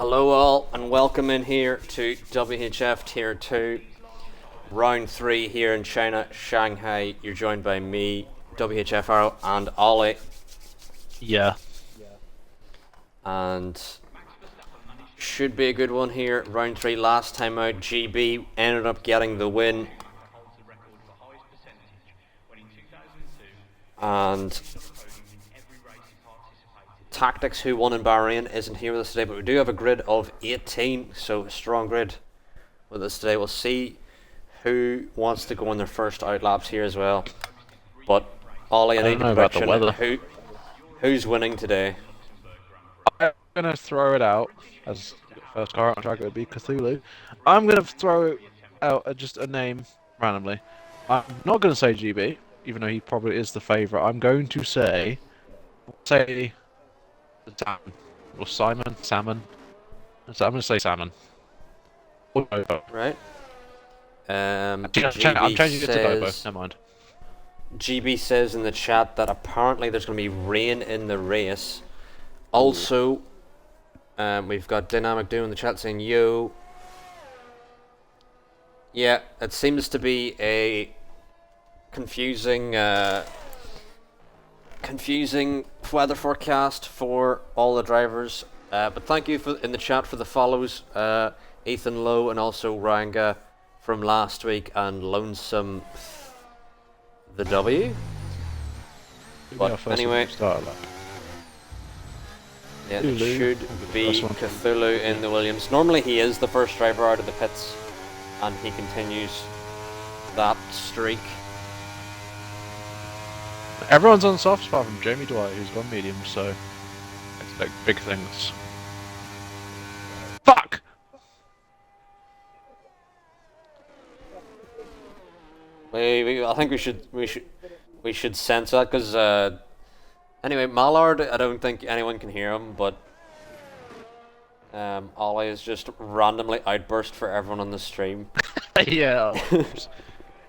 Hello all and welcome in here to WHF Tier 2 Round 3 here in China, Shanghai. You're joined by me, WHF Arrow, and Ollie. Yeah. And should be a good one here. Round 3 last time out, GB ended up getting the win. And Tactics, who won in Bahrain, isn't here with us today, but we do have a grid of 18, so a strong grid with us today. We'll see who wants to go on their first out laps here as well. But Ollie, I need a prediction. Who's winning today? I'm gonna throw it out as first car on track. It would be Cthulhu. I'm gonna throw out just a name randomly. I'm not gonna say GB, even though he probably is the favourite. I'm going to say Salmon or Simon Salmon. So I'm gonna say Salmon. Right. I'm changing it to Dobo. Never mind. GB says in the chat that apparently there's going to be rain in the race. Also, we've got Dynamic Doom in the chat saying, yo. Yeah, it seems to be a confusing weather forecast for all the drivers. But thank you in the chat for the follows. Ethan Lowe and also Ranga from last week and Lonesome the W. But anyway, yeah, it should be Cthulhu in the Williams. Normally he is the first driver out of the pits, and he continues that streak. Everyone's on softs apart from Jamie Dwight, who's gone medium, so expect big things. Fuck! I think we should censor that because anyway, Mallard, I don't think anyone can hear him, but Ollie is just randomly outburst for everyone on the stream. Yeah.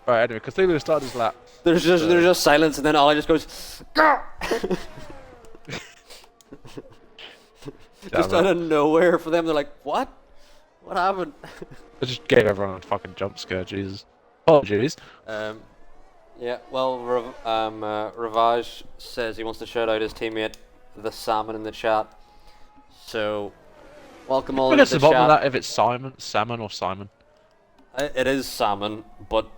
Right, anyway, Cthulhu started his lap. There's just silence, and then Ollie just goes, Gah! Just out of nowhere for them. They're like, what? What happened? I just gave everyone a fucking jump scare, Jesus. Apologies. Yeah, well, Ravage says he wants to shout out his teammate, the Salmon, in the chat. So, welcome all into the chat. Of that if it's Salmon or Simon. It is Salmon, but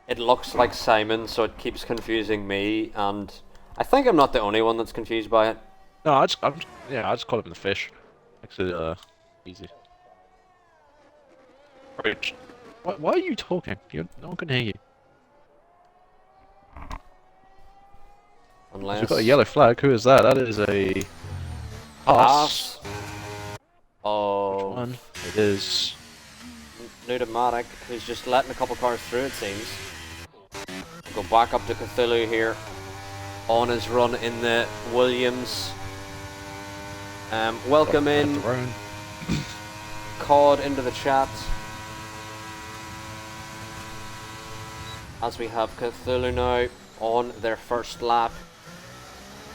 it looks like Simon, so it keeps confusing me, and I think I'm not the only one that's confused by it. No, I just call him the fish. Actually, easy. Rich. Why are you talking? No one can hear you. Unless we've got a yellow flag. Who is that? That is a pass. Oh, which one? It is Pneumatic, who's just letting a couple cars through, it seems. Go back up to Cthulhu here on his run in the Williams. Welcome in COD into the chat. As we have Cthulhu now on their first lap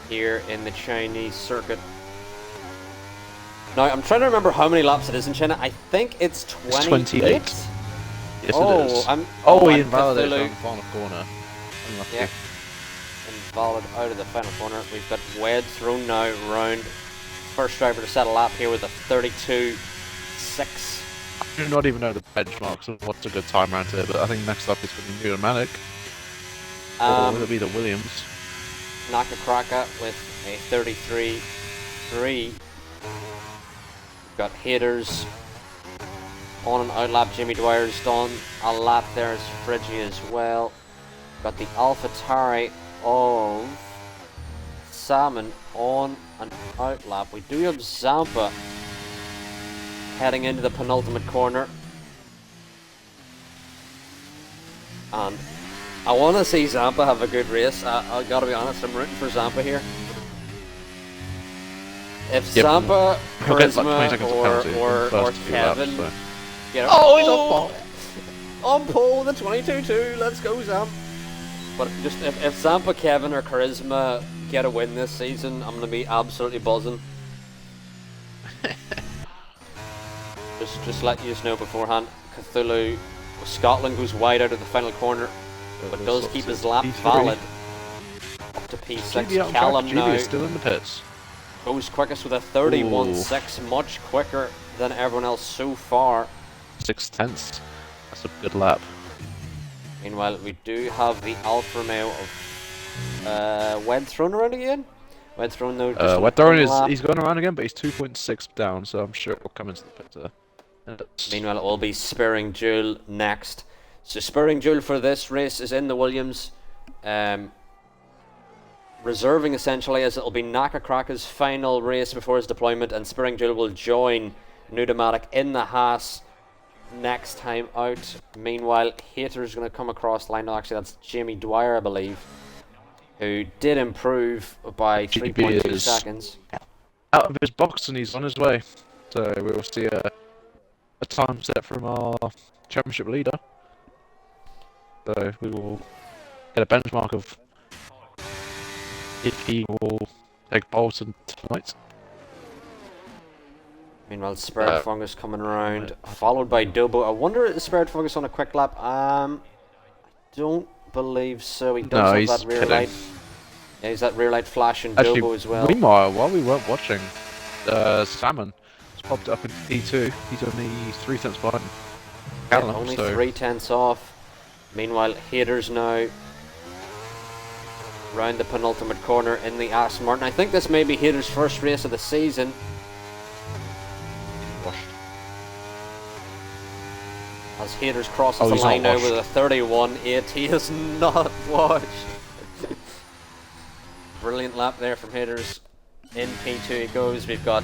here in the Chinese circuit. Now, I'm trying to remember how many laps it is in China. I think it's 28. It's 28. Yes, it is. He invalidated on the final corner. Unlucky. Yeah. Invalid out of the final corner. We've got Wed thrown now round. First driver to set a lap here with a 32.6. I do not even know the benchmarks of what's a good time around here, but I think next up is going to be Pneumatic. Or will it be the Williams? Naka Kraka with a 33.3. We've got haters on an outlap. Jimmy Dwyer's done a lap there as Friggy as well. Got the AlphaTauri of Salmon on an outlap. We do have Zampa heading into the penultimate corner. And I want to see Zampa have a good race. I gotta be honest, I'm rooting for Zampa here. If Zampa, Charisma, or Kevin get he's on pole! On pole, the 22-2, let's go Zamp. But just if Zampa, Kevin, or Charisma get a win this season, I'm gonna be absolutely buzzing. Just let you know beforehand, Cthulhu, Scotland goes wide out of the final corner, but does keep his lap P3. valid. Up to P6. GB out on Callum track. now GB is still in the pits. goes quickest with a 31.6, much quicker than everyone else so far. 6/10. That's a good lap. Meanwhile, we do have the Alfa Romeo of Wed thrown around again. Wed thrown though. Just on Wet one Throne lap. he's going around again, but he's 2.6 down, so I'm sure he'll come into the pit. Meanwhile, it will be Spurring Jewel next. So Spurring Jewel for this race is in the Williams, reserving essentially, as it will be Nakakraka's final race before his deployment, and Spurring Jewel will join Pneumatic in the Haas next time out. Meanwhile, Hater's going to come across the line. No, actually, that's Jamie Dwyer, I believe, who did improve by 3.2 seconds. Out of his box and he's on his way. So we will see a time set from our championship leader. So we will get a benchmark of if he will take Bolton tonight. Meanwhile, Spirit Fungus coming around, followed by Dobo. I wonder is Spirit Fungus on a quick lap? I don't believe so. He does have that rear light. Yeah, he's that rear light flashing Dobo as well. Meanwhile, while we weren't watching, Salmon has popped up in P2. He's only 3 tenths behind Callum, only so 3 tenths off. Meanwhile, Haters now round the penultimate corner in the Aston Martin. I think this may be Haters' first race of the season. As Haters crosses the line now with a 31.8, he is not washed. Brilliant lap there from Haters. In P2 he goes. We've got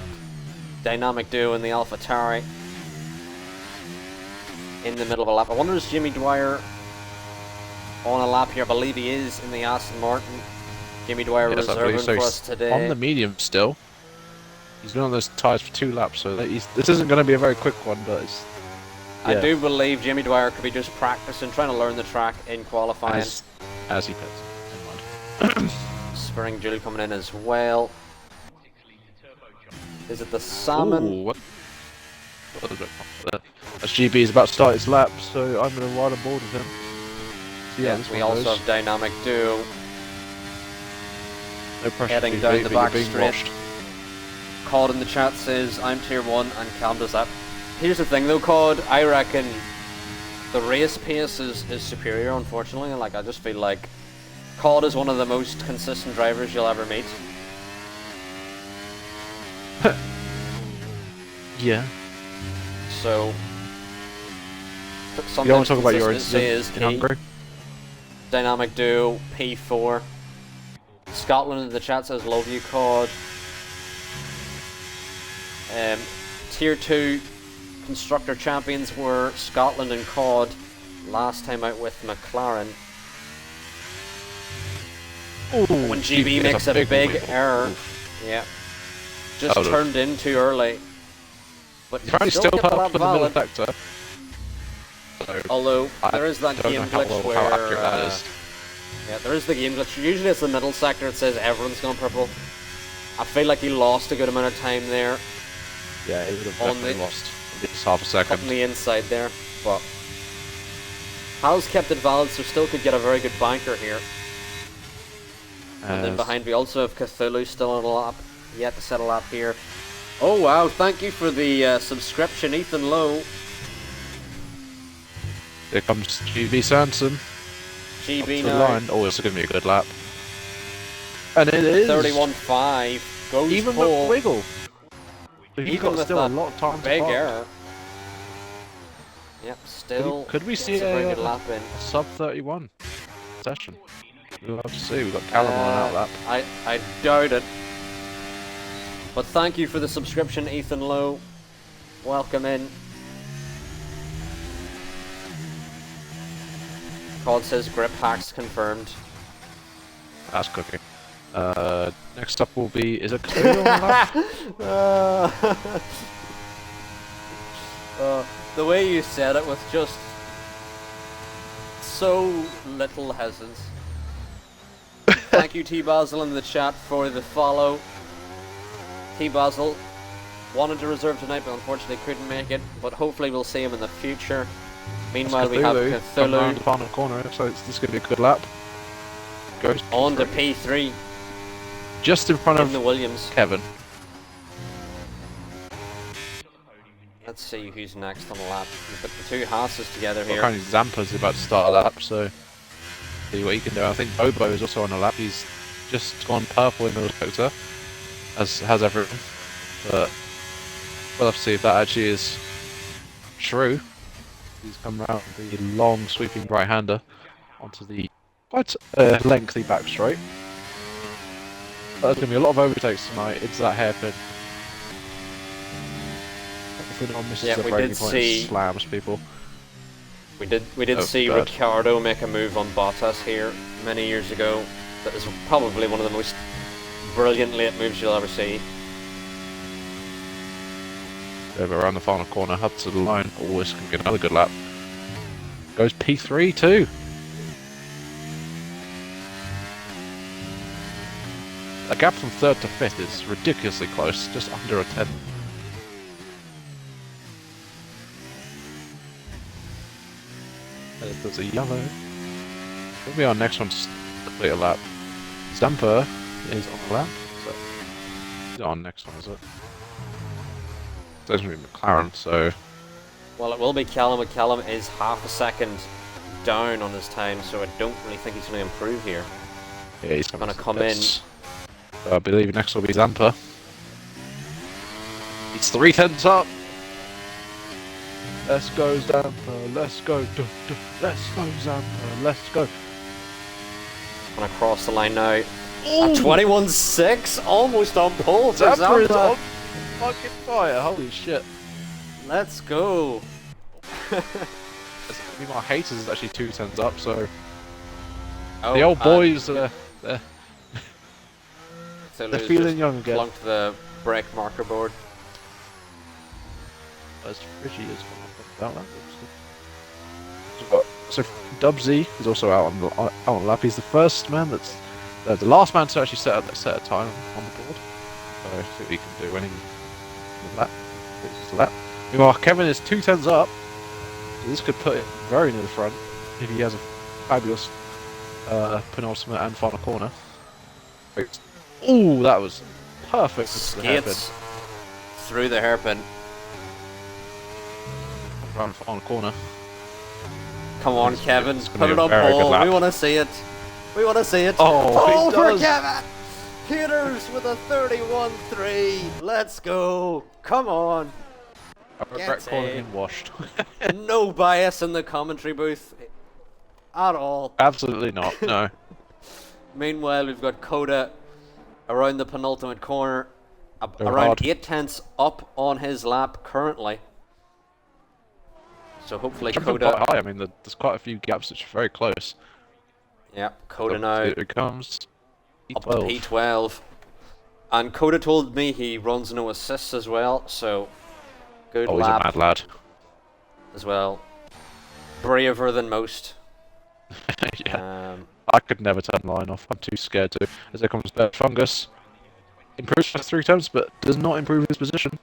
Dynamic Duo in the AlphaTauri in the middle of a lap. I wonder is Jimmy Dwyer on a lap here? I believe he is in the Aston Martin. Jimmy Dwyer reserving for us today. On the medium still. He's been on those tyres for 2 laps, so this isn't going to be a very quick one, but it's... I do believe Jimmy Dwyer could be just practicing, trying to learn the track in qualifying. As he pits. Spurring Jewel coming in as well. Is it the Salmon? Ooh, what? As GB is about to start his lap, so I'm going to ride on board with him. So yeah, we also have Dynamic Duo. No pressure. Heading down the back straight. Cod in the chat says, I'm tier 1 and Cam does that. Here's the thing though, Cod, I reckon the race pace is superior, unfortunately. Like, I just feel like Cod is one of the most consistent drivers you'll ever meet. Yeah. So, you don't want to talk about your incident in Hungary? Dynamic Duo, P4. Scotland in the chat says, love you, Cod. Tier 2 Constructor Champions were Scotland and Cod last time out with McLaren. Ooh, when GB makes a big error. Yeah. Just turned in too early. But apparently still put up for the middle sector. So although there is that game glitch where how accurate that is. Yeah, there is the game glitch. Usually it's the middle sector, it says everyone's gone purple. I feel like he lost a good amount of time there. Yeah, he would have definitely lost at least half a second. On the inside there, but Hal's kept it valid, so still could get a very good banker here. And then behind we also have Cthulhu still on a lap, yet to set a lap here. Oh wow, thank you for the subscription, Ethan Lowe. Here comes GB Sanson. GB now. Oh, it's going to be a good lap. And it is 31.5. Goes even pole. with Wiggle. He's got still a lot of time big to error. Yep, still. Could we see a good lap in? Sub 31 session? We'll have to see. We've got Callum on an outlap. I doubt it. But thank you for the subscription, Ethan Lowe. Welcome in. Cod says grip hacks confirmed. That's cooking. Next up will be, is it Cthulhu on the lap? The way you said it with just so little hesitance. Thank you T-Basil in the chat for the follow. T-Basil, wanted to reserve tonight, but unfortunately couldn't make it. But hopefully we'll see him in the future. Meanwhile, we have come round the Cthulhu final corner, so this is going to be a good lap. Goes on to P3. P3 Just in front in of the Williams. Kevin. Let's see who's next on the lap. We've got the two Haas's together here. Apparently Zampa's about to start a lap, so see what he can do. I think Bobo is also on a lap. He's just gone purple in the Dakota, as has everyone. But we'll have to see if that actually is true. He's come around the long sweeping right-hander onto the quite lengthy back straight. There's going to be a lot of overtakes tonight. It's that hairpin. If no one misses Yeah, a we braking did point, see- it slams people. We did Oh, see God. Ricciardo make a move on Bottas here many years ago. That is probably one of the most brilliant late moves you'll ever see. Over around the final corner, up to the line. Oh, this can be another good lap. Goes P3 too. A gap from third to fifth is ridiculously close, just under a tenth. There's a yellow. Maybe our next one's to complete a lap. Zampa is on the lap. So he's on next one, is it? Doesn't be McLaren, so Well, it will be Callum, but Callum is half a second down on his time, so I don't really think he's going to improve here. yeah, he's Gonna come in. So I believe next will be Zampa. He's 3/10 up. Let's go Zampa, let's go, let's go Zampa, let's go. Going to cross the line now. A 21.6, almost on pole for Zampa is Zampa. on fucking fire, holy shit. Let's go. Meanwhile, Haters is actually 2/10 up, so Oh, the old boys, they're Cthulhu's feeling just young again. Plunked the brake marker board. as Fridgy is out that. So Dubsy is also out on the lap. He's the first man that's the last man to actually set a time on the board. So see what he can do when he lap. Meanwhile, Kevin is 2/10 up. So this could put it very near the front if he has a fabulous penultimate and final corner. Ooh, that was perfect. into the hairpin. Skates through the hairpin. Around the final corner. Come on, It's- Kevin. it's gonna Put be it a on very good pole. lap. We want to see it. We want to see it. Oh, Pole he for does. Kevin. Peters with a 31.3. Let's go. Come on. I regret Gets calling it. him washed. No bias in the commentary booth at all. Absolutely not. No. Meanwhile, we've got Coda around the penultimate corner, They're around hard. 8/10 up on his lap currently. So hopefully Jumping Coda, quite high. I mean, there's quite a few gaps which are very close. yeah, Coda Up now It comes. up to P12. P12. And Coda told me he runs no assists as well, so good Oh, he's a lap mad lad. as well. Braver than most. Yeah. I could never turn the line off. I'm too scared to. As there comes Bert Fungus. Improves for 3 times, but does not improve his position.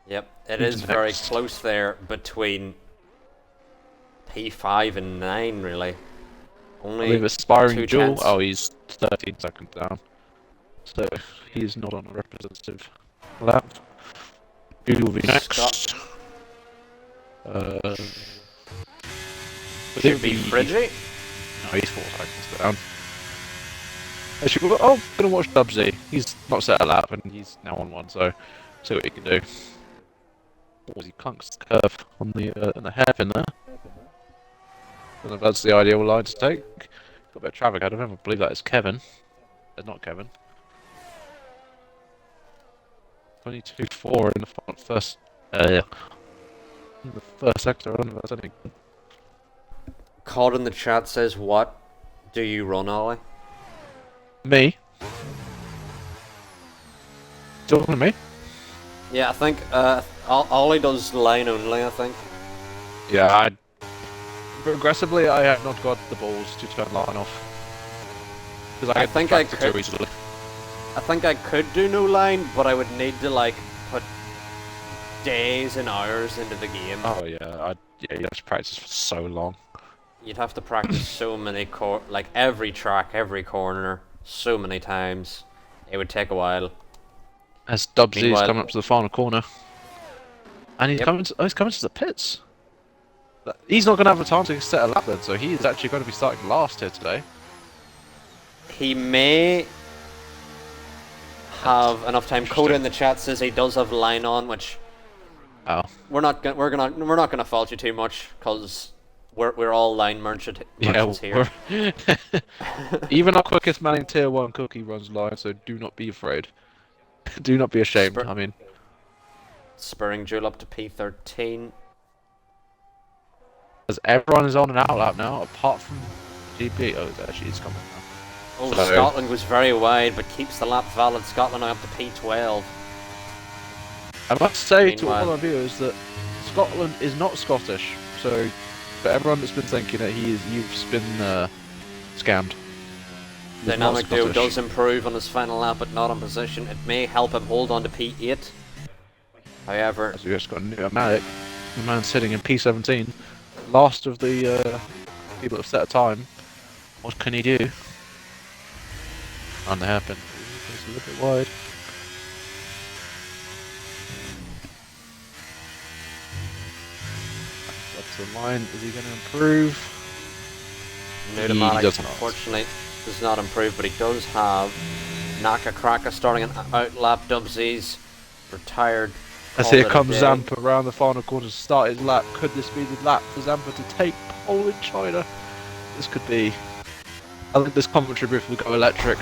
Yep, it Who's is very next? close there between P5 and 9, really. I Only believe Aspiring 2 Jewel. tenths. Oh, he's 13 seconds down. So he's not on a representative lap. Jewel will be next. Scott. Would Should it be Fridgy. No, he's 4 seconds down. Actually, oh, I'm gonna watch Dubsy. He's not set a lap and he's now on one, so see what he can do. Oh, he clunks the curve on the hairpin there. I don't know if that's the ideal line to take. Got a bit of traffic out of him. I believe that is Kevin. Not Kevin. 22.4 in the first. In the first sector. I don't know if that's any good. Cod in the chat says, "What do you run, Ollie?" Me? Talking to me? Yeah, I think Ollie does line only. I think. Yeah, progressively I have not got the balls to turn line off. Because I think I distracted too could. easily. I think I could do no line, but I would need to like put days and hours into the game. Oh yeah, you have to practice for so long. You'd have to practice so many like every track, every corner, so many times. It would take a while. As Dubsy's Meanwhile- coming up to the final corner, and he's Yep. coming. He's coming to the pits. He's not going to have the time to set a lap then, so he's actually going to be starting last here today. He may have enough time. Coda in the chat says he does have line on, which Oh, we're not gonna fault you too much because we're all line merchants here. Even our quickest man in tier 1 cookie runs line, so do not be afraid. Do not be ashamed. I mean, Spurring Jewel up to P13. as everyone is on an out lap now, apart from GP. Oh, there she is coming now. Oh, So- Scotland was very wide, but keeps the lap valid. Scotland now up to P12. I must say to Meanwhile- all our viewers that Scotland is not Scottish. So, for everyone that's been thinking that you've been scammed. He's not Dynamic Duo Scottish. does improve on his final lap, but not on position. It may help him hold on to P8. However, So we just got a new Malik, the man sitting in P17, last of the people that have set a time. What can he do? On the hairpin. It's a little bit wide. Up to the line. Is he going to improve? Nudomatic, does not. unfortunately, does not improve, but he does have Naka Kraka starting an outlap. Dubsy's retired. As called here it a comes day. Zampa around the final quarter to start his lap. Could this be the lap for Zampa to take pole in China? This could be. I think this commentary booth will go electric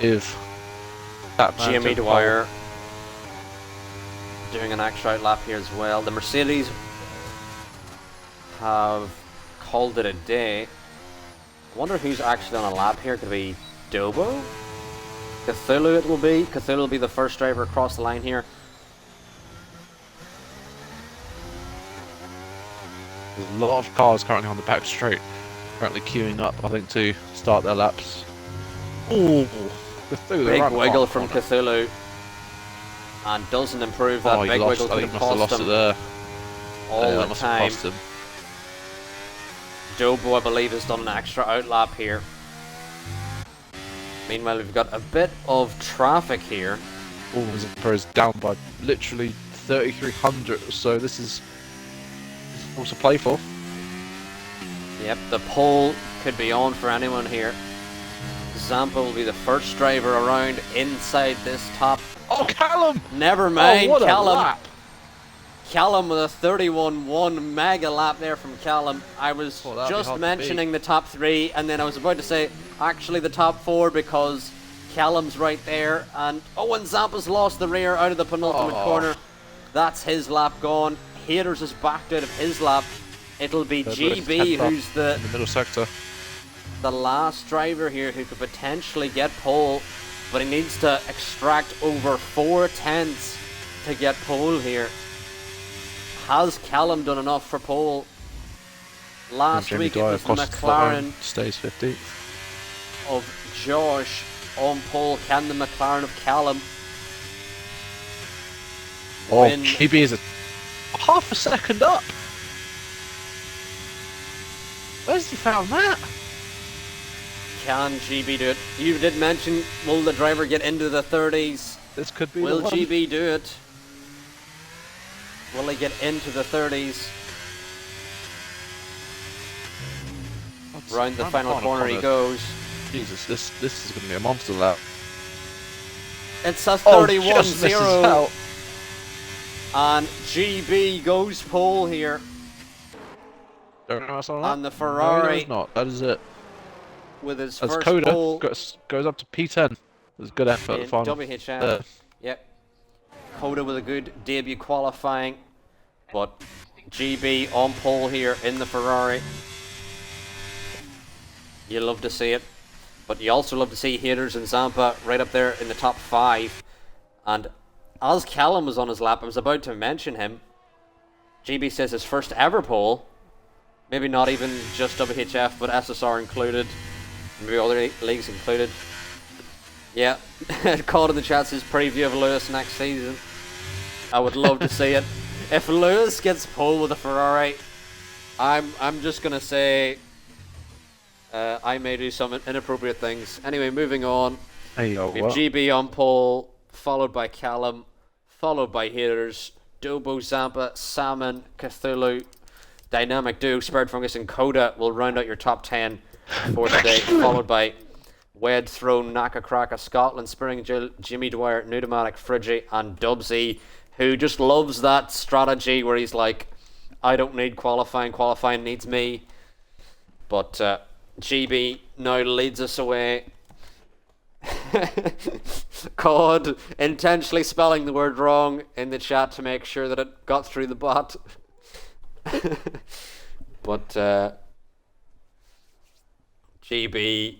if that man Jimmy took Dwyer doing an extra outlap here as well. The Mercedes have called it a day. I wonder who's actually on a lap here. Could it be Dobo? Cthulhu it will be. Cthulhu will be the first driver across the line here. There's a lot of cars currently on the back straight, currently queuing up, I think, to start their laps. Ooh, Big wiggle from Cthulhu. And doesn't improve that. Oh, he Big lost. wiggle I could think have he must have cost lost it him there. all Yeah, the that must have time. cost him. Dobo, I believe, has done an extra outlap here. Meanwhile, we've got a bit of traffic here. Oh, Zampa is down by literally 3,300, so this is all to play for. Yep, the pole could be on for anyone here. Zampa will be the first driver around inside this top. Oh, Callum! Never mind, Oh, what a Callum. lap! Callum with a 31-1 mega lap there from Callum. I was Oh, that'd be just hard to mentioning the top 3, and then I was about to say actually the top 4 because Callum's right there. And Owen Zampa's lost the rear out of the penultimate Oh. corner. That's his lap gone. Haters is backed out of his lap. It'll be They're both GB head who's the in the middle sector. last driver here who could potentially get pole, but he needs to extract over 4/10 to get pole here. Has Callum done enough for pole? Last Jamie week it Dwyer was the across the front McLaren line, stays 15th. of Josh on pole. Can the McLaren of Callum Oh, win? GB is half a second up. Where's he found that? Can GB do it? You did mention, will the driver get into the 30s? This could be Will the one. GB do it? Will he get into the 30s? Round the final corner he goes. Jesus, this is going to be a monster lap. It's a Oh, just misses 31-0. out. And GB goes pole here. Don't know what's on On that. the Ferrari. No, it's not. That is it. With his As first Coda pole goes up to P10. There's good effort at the in final. WHF. Yep. Coda with a good debut qualifying. But GB on pole here in the Ferrari. You love to see it. But you also love to see Haters and Zampa right up there in the top 5. And as Callum was on his lap, I was about to mention him. GB says his first ever pole. Maybe not even just WHF, but SSR included. Maybe other leagues included. Yeah, called in the chat says preview of Lewis next season. I would love to see it. If Lewis gets pole with a Ferrari, I'm just gonna say I may do some inappropriate things. Anyway, moving on. Hey, yo, We have what? GB on pole, followed by Callum, followed by Haters, Dobo, Zampa, Salmon, Cthulhu, Dynamic Duo, Spirit Fungus, and Coda will round out your top 10 for today, followed by Wed, Throne, Naka Kraka, Scotland, Spring, Jimmy Dwyer, Nudomatic, Friggy, and Dubsy, who just loves that strategy where he's like, I don't need qualifying needs me. But GB now leads us away. Cod intentionally spelling the word wrong in the chat to make sure that it got through the bot. But GB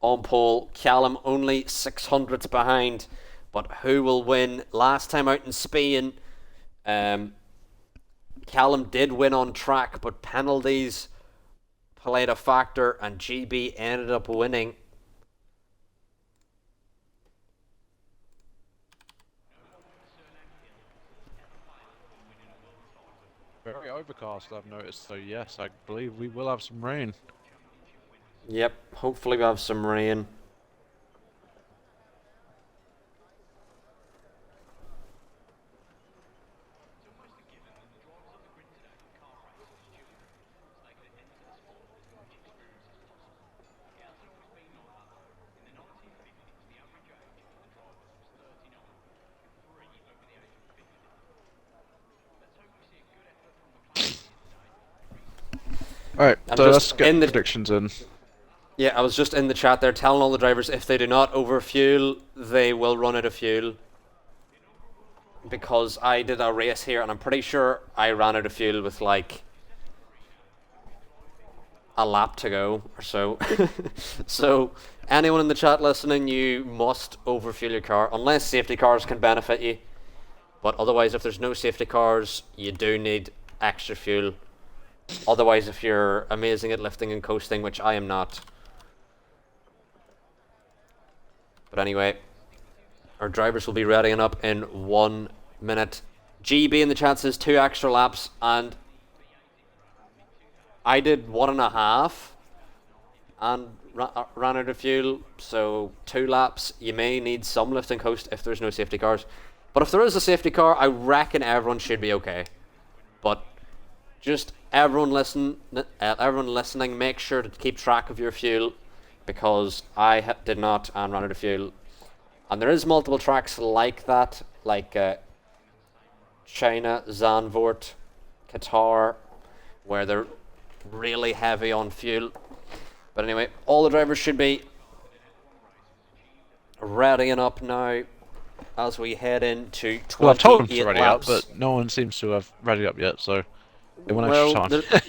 on pole, Callum only 600ths behind, but who will win? Last time out in Spain, Callum did win on track, but penalties played a factor and GB ended up winning. Very overcast, I've noticed, so yes, I believe we will have some rain. Yep, hopefully we have some rain. Alright, I'm so just let's get in the- predictions in. Yeah, I was just in the chat there telling all the drivers if they do not overfuel, they will run out of fuel. Because I did a race here and I'm pretty sure I ran out of fuel with like a lap to go or so. So anyone in the chat listening, you must overfuel your car unless safety cars can benefit you. But otherwise, if there's no safety cars, you do need extra fuel. Otherwise, if you're amazing at lifting and coasting, which I am not. But anyway, our drivers will be readying up in 1 minute. GB in the chat says 2 extra laps, and I did 1.5 and ran out of fuel, so 2 laps. You may need some lift and coast if there's no safety cars. But if there is a safety car, I reckon everyone should be okay. But just everyone listening, make sure to keep track of your fuel, because I did not and ran out of fuel. And there is multiple tracks like that, like China, Zandvoort, Qatar, where they're really heavy on fuel. But anyway, all the drivers should be readying up now as we head into 28 Well, I've told them to ready laps. up, but no one seems to have ready up yet, so they want extra time.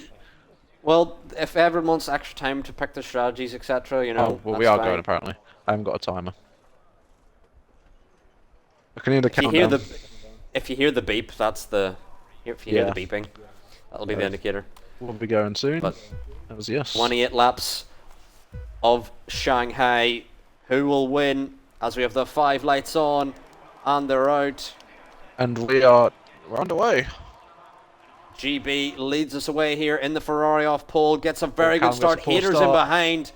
Well, if everyone wants extra time to pick their strategies, etc., you know. Oh, well, we that's are fine. going apparently. I haven't got a timer. I can hear the If you hear countdown. if you hear the beep, that's the. If you hear the beeping, that'll be the indicator. We'll be going soon. But that was yes. 28 laps of Shanghai. Who will win? As we have the 5 lights on, and they're out. And we're underway. GB leads us away here in the Ferrari off pole. Gets a very good Callum start. gets a poor Haters in start. behind.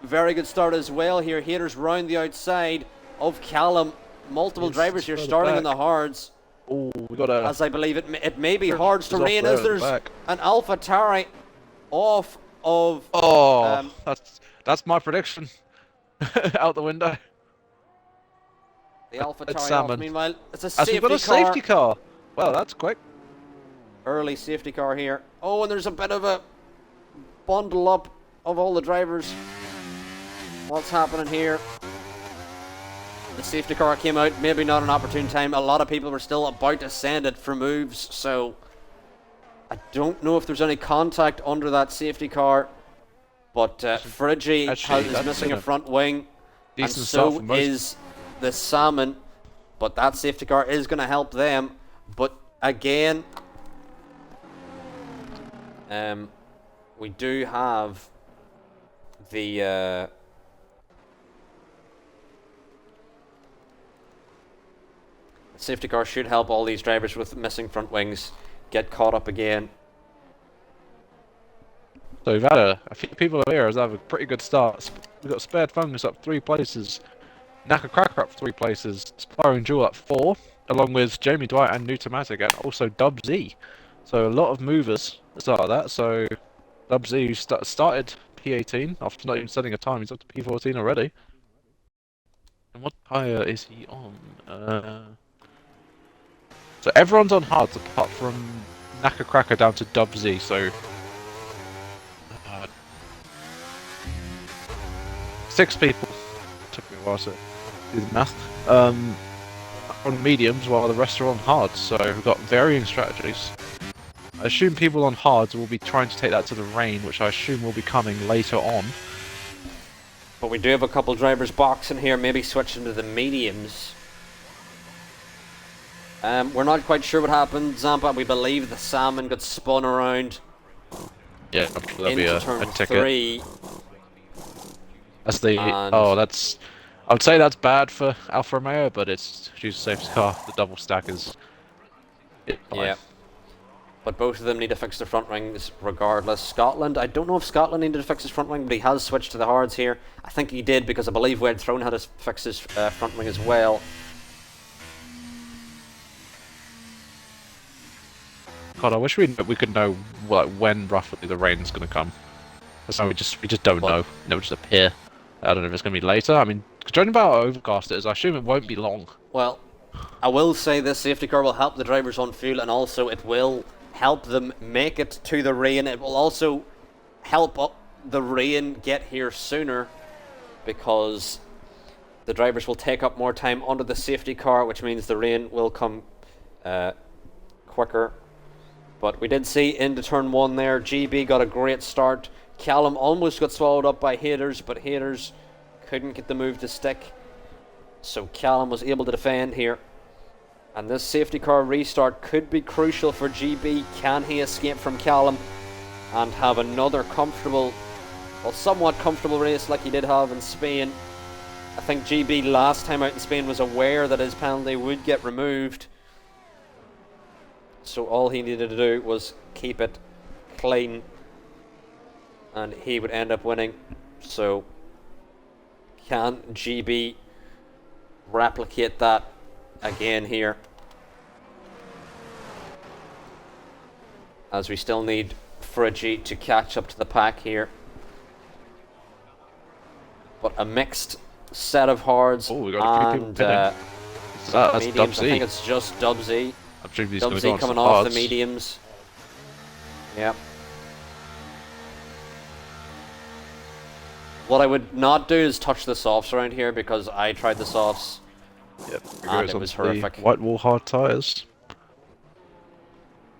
Very good start as well here. Haters round the outside of Callum. Multiple Yes, drivers it's here further starting in back. the hards. Oh, we got a. As I believe it may be hards to He's off rain there as at the there's back. an Alpha Tari off of Oh, that's my prediction. Out the window. the Alpha It's Tari off. Salmon. Meanwhile, it's a As safety we've got a car. safety car. Well, that's quick. Early safety car here. Oh, and there's a bit of a bundle up of all the drivers. What's happening here? The safety car came out, maybe not an opportune time. A lot of people were still about to send it for moves, so I don't know if there's any contact under that safety car. But Friggy Actually, is that's missing in a a front wing, and decent start so for most. is the Salmon. But that safety car is going to help them. But again, we do have the safety car should help all these drivers with missing front wings get caught up again. So we've had a few people here has have a pretty good start. We've got Spared Fungus up 3 places, Naka Cracker up 3 places, Spyro Jewel up 4, along with Jamie Dwight and Newtomatic, and also Dub Z. So a lot of movers at the start of that. So Dub Z, who started P18 after not even setting a time, he's up to P14 already. And what tyre is he on? So everyone's on hards apart from Naka Cracker down to Dub Z. So 6 people. Took me a while to do the math. On mediums, while the rest are on hards. So we've got varying strategies. I assume people on hards will be trying to take that to the rain, which I assume will be coming later on. But we do have a couple drivers boxing here, maybe switching to the mediums. We're not quite sure what happened, Zampa. We believe the Salmon got spun around. Yeah, I'm sure that'll be into a turn ticket. 3. That's the that's. I would say that's bad for Alfa Romeo, but she's a safety car. The double stack is. Yeah. But both of them need to fix their front wings regardless. Scotland, I don't know if Scotland needed to fix his front wing, but he has switched to the hards here. I think he did because I believe Wade Throne had to fix his front wing as well. God, I wish we could know when roughly the rain's going to come. So we just don't know. It will just appear. I don't know if it's going to be later. I mean, judging by how overcast it is, I assume it won't be long. Well, I will say this safety car will help the drivers on fuel, and also it will help them make it to the rain. It will also help the rain get here sooner, because the drivers will take up more time under the safety car, which means the rain will come quicker. But we did see into turn 1 there, GB got a great start. Callum almost got swallowed up by Haters, but Haters couldn't get the move to stick. So Callum was able to defend here. And this safety car restart could be crucial for GB. Can he escape from Callum and have another comfortable, well, somewhat comfortable race like he did have in Spain? I think GB last time out in Spain was aware that his penalty would get removed. So all he needed to do was keep it clean, and he would end up winning. So can GB replicate that again here? As we still need Friggy to catch up to the pack here. But a mixed set of hards we got a few and people that's mediums. Dub Z. I think it's just Dub Z. I'm sure he's Dub going to Z go on coming some off hards. the mediums. Yep. What I would not do is touch the softs around here, because I tried the softs. Yep, And it was horrific. White wall hard tyres.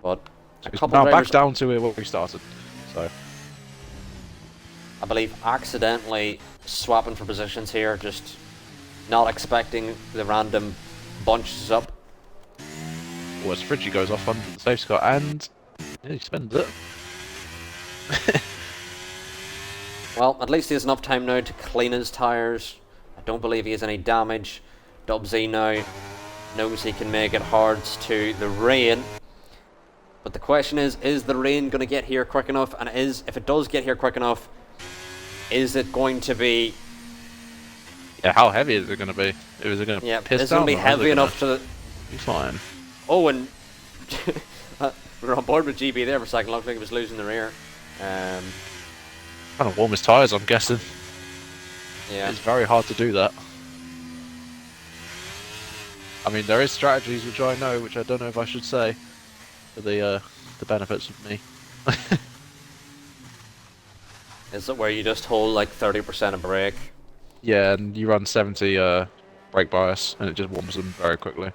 But a It's couple now drivers, back down to where we started. So I believe, accidentally swapping for positions here, just not expecting the random bunches up. as Fridgie goes off under the safety car and he spends it. Well, at least he has enough time now to clean his tyres. I don't believe he has any damage. Dubsy now knows he can make it hard to the rain. But the question is the rain going to get here quick enough? And if it does get here quick enough, is it going to be... Yeah, how heavy is it going to be? Is it going to piss is it down? going to be heavy enough to... Be fine. Oh, and we were on board with GB there for a second. Looked like he was losing the rear. Kind of warm his tyres, I'm guessing. Yeah. It's very hard to do that. I mean, there is strategies which I know, which I don't know if I should say, for the benefits of me. Is it where you just hold like 30% of brake? Yeah, and you run 70 brake bias, and it just warms them very quickly.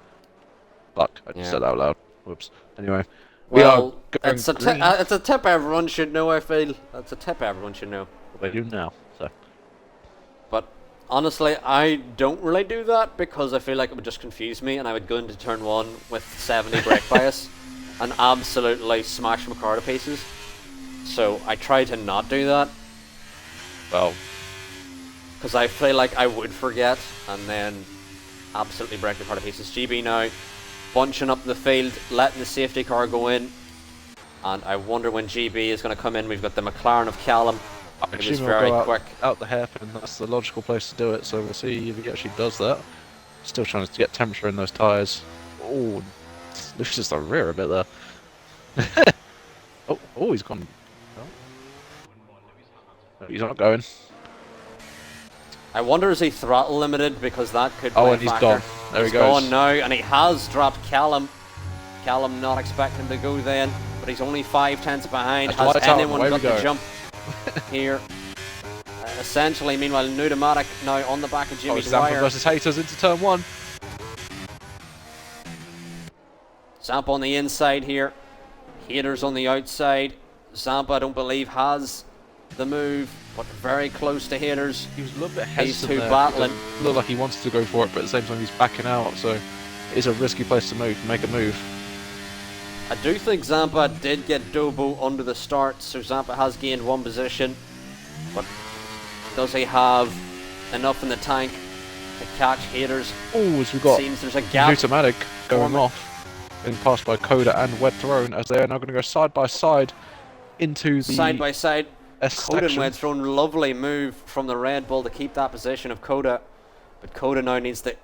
Fuck, I just said that out loud. Whoops. Anyway. Well, it's a tip everyone should know, I feel. That's a tip everyone should know. They do now, so. But honestly, I don't really do that because I feel like it would just confuse me and I would go into turn 1 with 70 brake bias and absolutely smash my car to pieces. So I try to not do that. Well, because I feel like I would forget and then absolutely break the car to pieces. GB now bunching up the field, letting the safety car go in. And I wonder when GB is going to come in. We've got the McLaren of Callum. I It is assume very he'll go quick. out the hairpin. That's the logical place to do it. So we'll see if he actually does that. Still trying to get temperature in those tyres. Oh, loses the rear a bit there. oh, he's gone. No, he's not going. I wonder is he throttle limited, because that could Oh, play and a he's factor. gone. There He's he goes. gone now, and he has dropped Callum. Callum not expecting him to go then, but he's only 5 tenths behind. That's Has lights out, anyone away got we the go. jump here? Essentially, meanwhile, Pneumatic now on the back of Jimmy Zampa Dwyer. versus Haters into turn 1. Zampa on the inside here. Haters on the outside. Zampa, I don't believe, has the move, but very close to Haters. He was a little bit These hesitant two there. battling. It looked like he wanted to go for it, but at the same time he's backing out, so it's a risky place to make a move. I do think Zampa did get Dobo under the start, so Zampa has gained 1 position. But does he have enough in the tank to catch Haters? Oh, as we got Seems there's a gap. Pneumatic going forming. off, being passed by Coda and Wed Throne, as they are now going to go side by side into the Side by side. S Coda and section. Wed Throne, lovely move from the Red Bull to keep that position of Coda. But Coda now needs to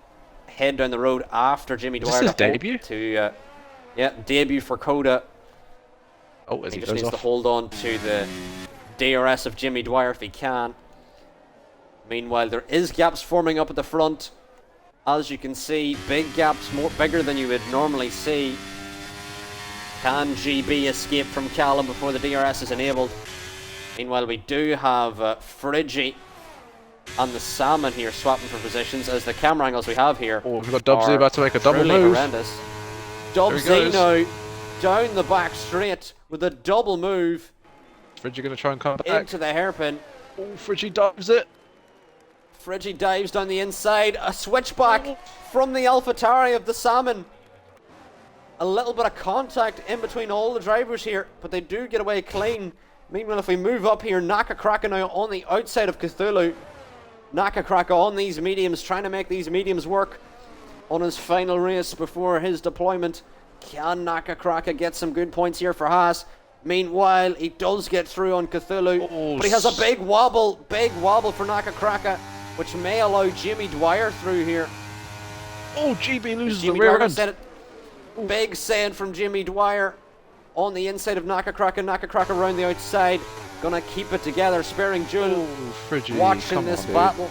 head down the road after Jimmy Is Dwyer. this his to hold debut? To, yeah, debut for Coda. Oh, as He he just goes needs to off. hold on to the DRS of Jimmy Dwyer if he can. Meanwhile, there is gaps forming up at the front. As you can see, big gaps, bigger than you would normally see. Can GB escape from Callum before the DRS is enabled? Meanwhile, we do have Friggy and the Salmon here swapping for positions, as the camera angles we have here Oh, we've got Dubsy are about to make a double truly move. horrendous. There he Dubsy goes. now down the back straight with a double move Friggy going to try and come back. into the hairpin. Oh, Friggy dives it. Friggy dives down the inside, a switchback from the AlphaTauri of the Salmon. A little bit of contact in between all the drivers here, but they do get away clean. Meanwhile, if we move up here, Nakakraka now on the outside of Cthulhu. Nakakraka on these mediums, trying to make these mediums work on his final race before his deployment. Can Nakakraka get some good points here for Haas? Meanwhile, he does get through on Cthulhu, Oh, but he has a big wobble for Nakakraka, which may allow Jimmy Dwyer through here. Oh, GB loses Jimmy the rear Dwyer end. said it. Big send from Jimmy Dwyer on the inside of Nakakraka. Nakakraka around the outside, gonna keep it together, sparing Jewel. Oh, Friggy, Watching come this on, dude. battle.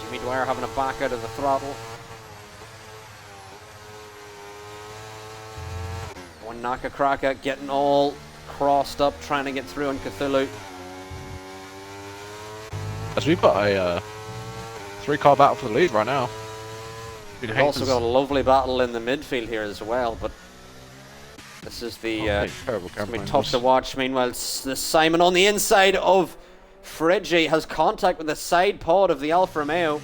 Jimmy Dwyer having a back out of the throttle. One Nakakraka getting all crossed up, trying to get through on Cthulhu. As we've got a 3-car battle for the lead right now. We've also got a lovely battle in the midfield here as well, but this is the terrible it's gonna be camera tough to angles. watch. Meanwhile, the Simon on the inside of Friggy has contact with the side pod of the Alfa Romeo.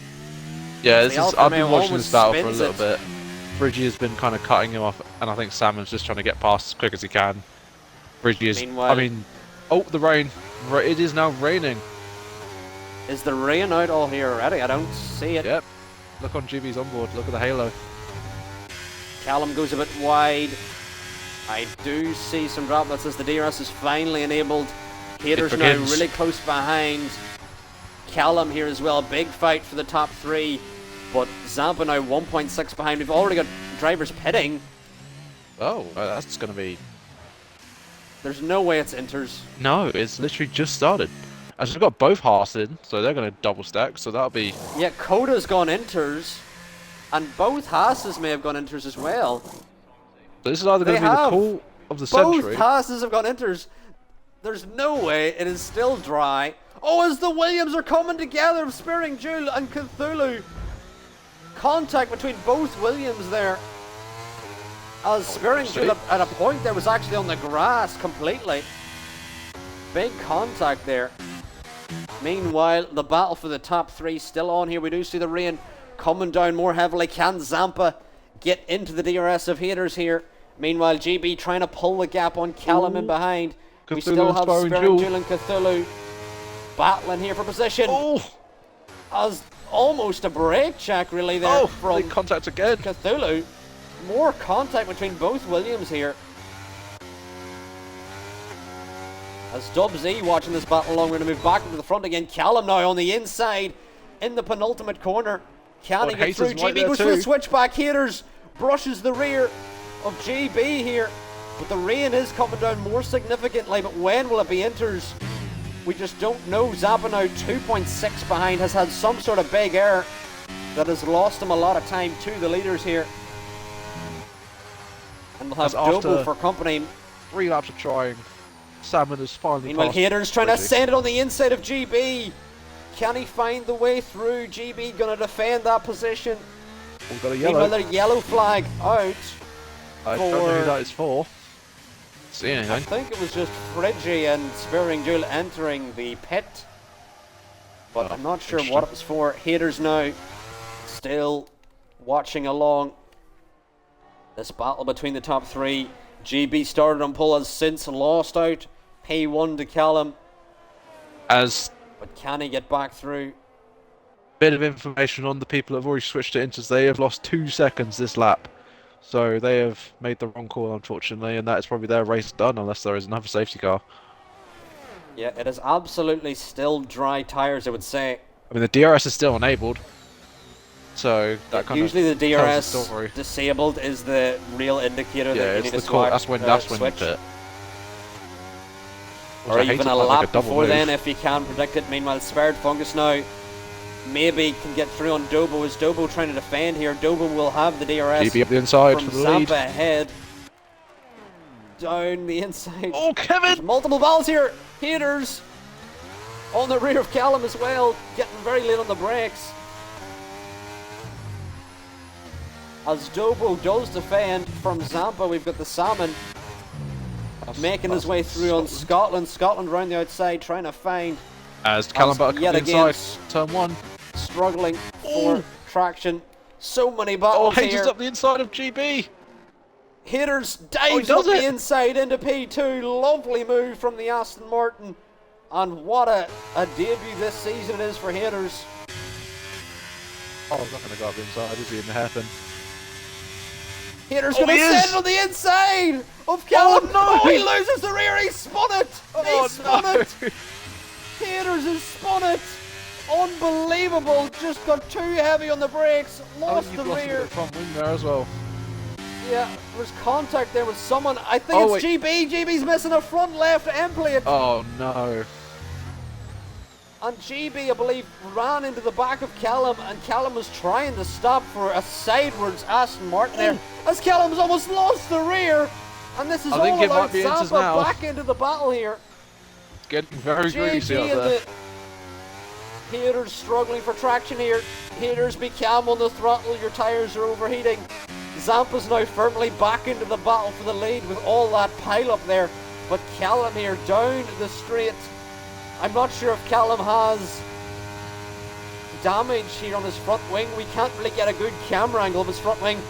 Yeah, The this is, Alfa I've been Romeo watching this almost battle for a spins little it. bit. Friggy has been kind of cutting him off, and I think Salmon's just trying to get past as quick as he can. Friggy is, Meanwhile- I mean, oh, the rain. It is now raining. Is the rain out all here already? I don't see it. Yep. Look on GB's onboard, look at the halo. Callum goes a bit wide. I do see some droplets as the DRS is finally enabled. Haters now begins. really close behind. Callum here as well. Big fight for the top 3. But Zampa now 1.6 behind. We've already got drivers pitting. Oh, that's going to be... There's no way it's Inters. No, it's literally just started. As we've got both Haas in, so they're going to double stack, so that'll be... Yeah, Coda's gone Inters. And both Haas's may have gone Inters as well. So this is either going They to be the have. call of the Both century. Haas's have gone Inters. There's no way it is still dry. Oh, as the Williams are coming together, Spearing Jewel and Cthulhu. Contact between both Williams there. As Spearing Jewel at a point there was actually on the grass completely. Big contact there. Meanwhile, the battle for the top 3 still on here. We do see the rain coming down more heavily. Can Zampa get into the DRS of Haters here? Meanwhile, GB trying to pull the gap on Callum in behind. We Cthulhu still have Spearing Spearing Jewel. Jewel and Cthulhu battling here for position. Oh! As almost a brake check really there Oh, from big contact again. Cthulhu. More contact between both Williams here. As Dub Z watching this battle along, we're going to move back into the front again. Callum now on the inside in the penultimate corner. Can he get through? GB goes for the switchback. Haters brushes the rear of GB here. But the rain is coming down more significantly. But when will it be enters? We just don't know. Zampa now 2.6 behind, has had some sort of big error that has lost him a lot of time to the leaders here. And we'll have Dobo for company. 3 laps of trying. Salmon is finally meanwhile, Haters trying to send it on the inside of GB. Can he find the way through? GB gonna defend that position. We've got a yellow. Meanwhile, their yellow flag out. I don't know who that is for. See anything? I think it was just Friggy and Spearing Jewel entering the pit. But I'm not sure what it was for. Haters now still watching along this battle between the top 3. GB started on pole, has since lost out. P1 to Callum. But can he get back through? Bit of information on the people that have already switched to inters. They have lost 2 seconds this lap. So they have made the wrong call, unfortunately, and that is probably their race done unless there is another safety car. Yeah, it is absolutely still dry tyres, I would say. I mean, the DRS is still enabled. So that kind usually of the DRS disabled is the real indicator that you need to switch. That's when you pit. Or even a lap before then if you can predict it. Meanwhile, Spared Fungus now maybe can get through on Dobo. Is Dobo trying to defend here? Dobo will have the DRS. GB up the inside from for the lead. Zampa ahead. Down the inside. Oh, Kevin! There's multiple balls here. Haters on the rear of Callum as well. Getting very late on the brakes. As Dobo does defend from Zampa, we've got the Salmon making his way through on Scotland. Scotland round the outside trying to find. As Callum Butter yet inside, again, turn 1. Struggling for traction. So many battles here. Haters up the inside of GB. Haters dives up the inside into P2. Lovely move from the Aston Martin. And what a debut this season it is for Haters. Oh, I'm not going to go up the inside, is he in the hairpin? Haters going to send on the inside of Callum. Oh, no! He loses the rear. He spun it. He spun it. Haters has spun it. Unbelievable. Just got too heavy on the brakes. Lost the rear. Front wing there as well. Yeah, there's contact there with someone. I think it's GB. GB's missing a front left end plate. Oh no. And GB, I believe, ran into the back of Callum, and Callum was trying to stop for a sidewards Aston Martin there. As Callum's almost lost the rear, and this is all allowed Zampa back into the battle here. It's getting very greasy out there. The Haters struggling for traction here. Haters, be calm on the throttle, your tyres are overheating. Zampa's now firmly back into the battle for the lead with all that pile up there. But Callum here down the straight. I'm not sure if Callum has damage here on his front wing. We can't really get a good camera angle of his front wing.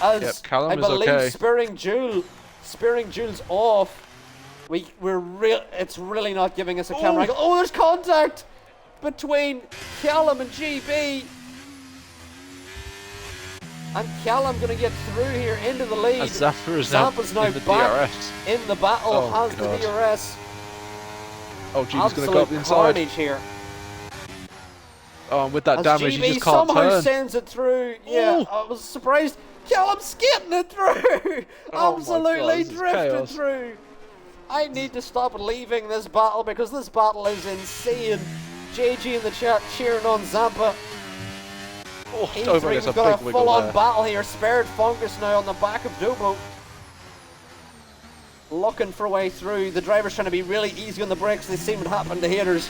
As I believe Spearing Jewel's off. It's really not giving us a camera angle. Oh, there's contact between Callum and GB. And Callum going to get through here into the lead. Zampa's now back in the battle, has the DRS. Oh, GB's going to go up the inside. Carnage here. Oh, with that damage, GB he just can't somehow turn. sends it through. Yeah, I was surprised. Callum's skating it through. Absolutely drifted through. I need to stop leaving this battle because this battle is insane. JG in the chat cheering on Zampa. E3, we've got a full-on battle here. Spared Fungus now on the back of Dobo. Looking for a way through. The driver's trying to be really easy on the brakes. They see what happened to Haters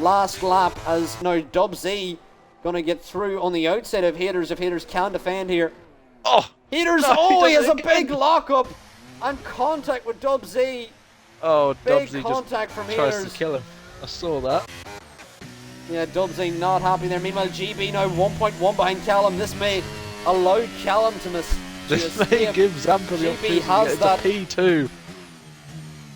last lap, as now Dub Z going to get through on the outside of Haters if Haters can defend here. Haters, he has a big lockup and contact with Dub Z. Oh, Dub Z big contact from tries Haters. to kill him. I saw that. Yeah, Dub Z not happy there. Meanwhile, GB now 1.1 behind Callum. This may allow Callum to miss. This may give Zampa the opportunity to get P2.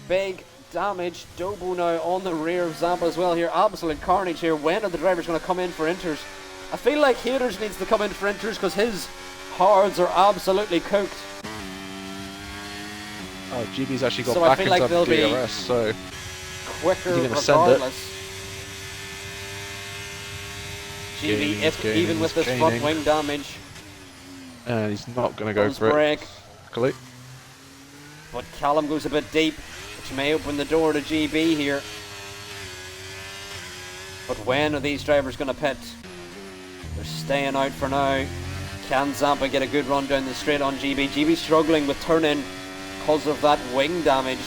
Big damage. Dobo now on the rear of Zampa as well here. Absolute carnage here. When are the drivers going to come in for inters? I feel like Haters needs to come in for inters because his hards are absolutely cooked. Oh, GB's actually got So I back feel into like they'll be DRS, so quicker Is he gonna send it? regardless. Gaining, GB, he's gaining, even with he's this front gaining. wing damage, and he's not going to go does for break. it. Luckily. But Callum goes a bit deep, which may open the door to GB here. But when are these drivers going to pit? They're staying out for now. Can Zampa get a good run down the straight on GB? GB struggling with turn-in because of that wing damage.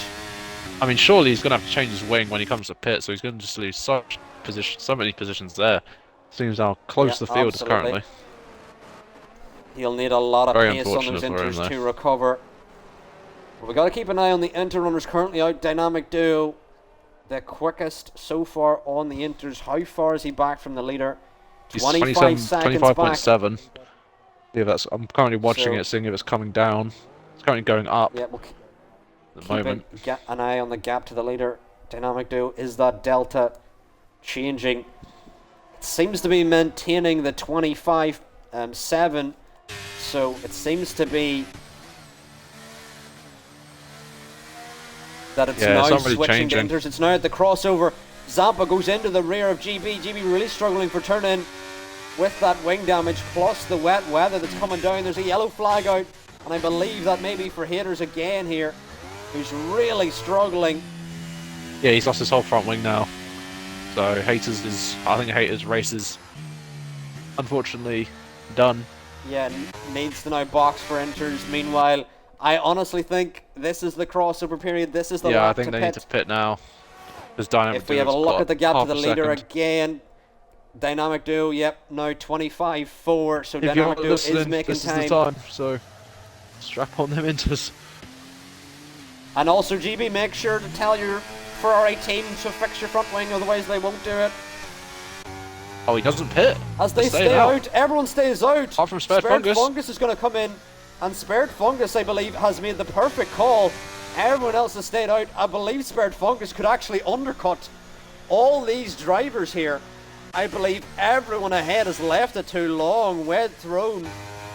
I mean, surely he's going to have to change his wing when he comes to pit, so he's going to just lose so many positions there. Seems how close Yeah, the field absolutely. is currently. He'll need a lot of Very pace on those unfortunate for him, inters to though. recover. But we got to keep an eye on the inter runners currently out. Dynamic Duo, the quickest so far on the inters. How far is he back from the leader? He's 25 seconds back. 25.7. Yeah, I'm currently watching So- it, seeing if it's coming down. It's currently going up Yeah, we'll at the keep moment. an eye on the gap to the leader. Dynamic Duo, is that delta changing? It seems to be maintaining the 25.7. So it seems to be that it's Yeah, now it's not really switching changing. to inters. It's now at the crossover. Zampa goes into the rear of GB. GB really struggling for turn-in with that wing damage, plus the wet weather that's coming down. There's a yellow flag out, and I believe that may be for Haters again here, who's really struggling. Yeah, he's lost his whole front wing now. So I think Haters race is unfortunately done. Yeah, needs to now box for inters. Meanwhile, I honestly think this is the crossover period. This is the Yeah, I lap think to they pit. need to pit now. Because Dynamic If we have a Duo's look got at the gap to half the a leader second. again, Dynamic Duo, yep, now 25.4. So If you're Dynamic Duo listening, is making this time. is the time. So strap on them inters. And also, GB, make sure to tell your Ferrari team to fix your front wing, otherwise they won't do it. Oh, he doesn't pit. As they They're stay staying out, everyone stays out. Apart from Spared Fungus. Fungus is going to come in, and Spared Fungus, I believe, has made the perfect call. Everyone else has stayed out. I believe Spared Fungus could actually undercut all these drivers here. I believe everyone ahead has left it too long. Wed thrown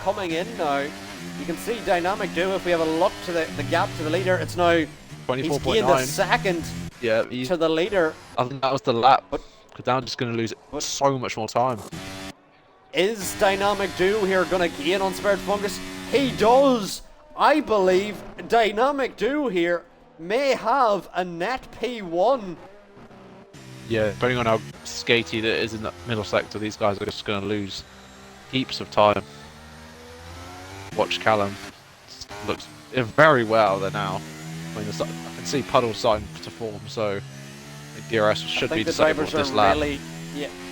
coming in now. You can see Dynamic Duo, if we have a look to the gap to the leader, it's now, he's gained a 24.9. second Yeah, to the leader. I think that was the lap. But- Because now I'm just going to lose but- so much more time. Is Dynamic Duo here going to gain on Spared Fungus? He does! I believe Dynamic Duo here may have a net P1. Yeah, depending on how skatey it is in that middle sector, these guys are just going to lose heaps of time. Watch Callum. Looks very well there now. I mean, I can see puddles starting to form, so I think DRS should I be think the disabled drivers this are lap. really,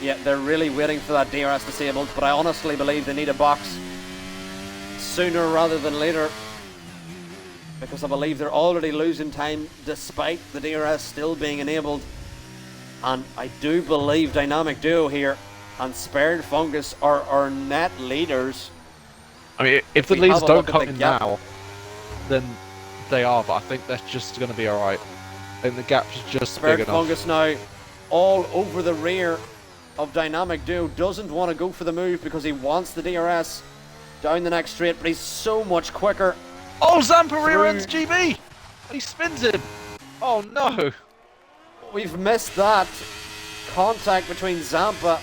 yeah, they're really waiting for that DRS disabled, but I honestly believe they need a box sooner rather than later, because I believe they're already losing time despite the DRS still being enabled. And I do believe Dynamic Duo here and Spared Fungus are our net leaders. I mean, if the we leads have a don't look at come the in gap- now, then they are, but I think that's just going to be alright. I think the gap's just Spared big enough. Fungus now all over the rear of Dynamic Duo, doesn't want to go for the move because he wants the DRS down the next straight, but he's so much quicker. Oh, Zampa rear Through- ends GB! And he spins him! Oh no! We've missed that contact between Zampa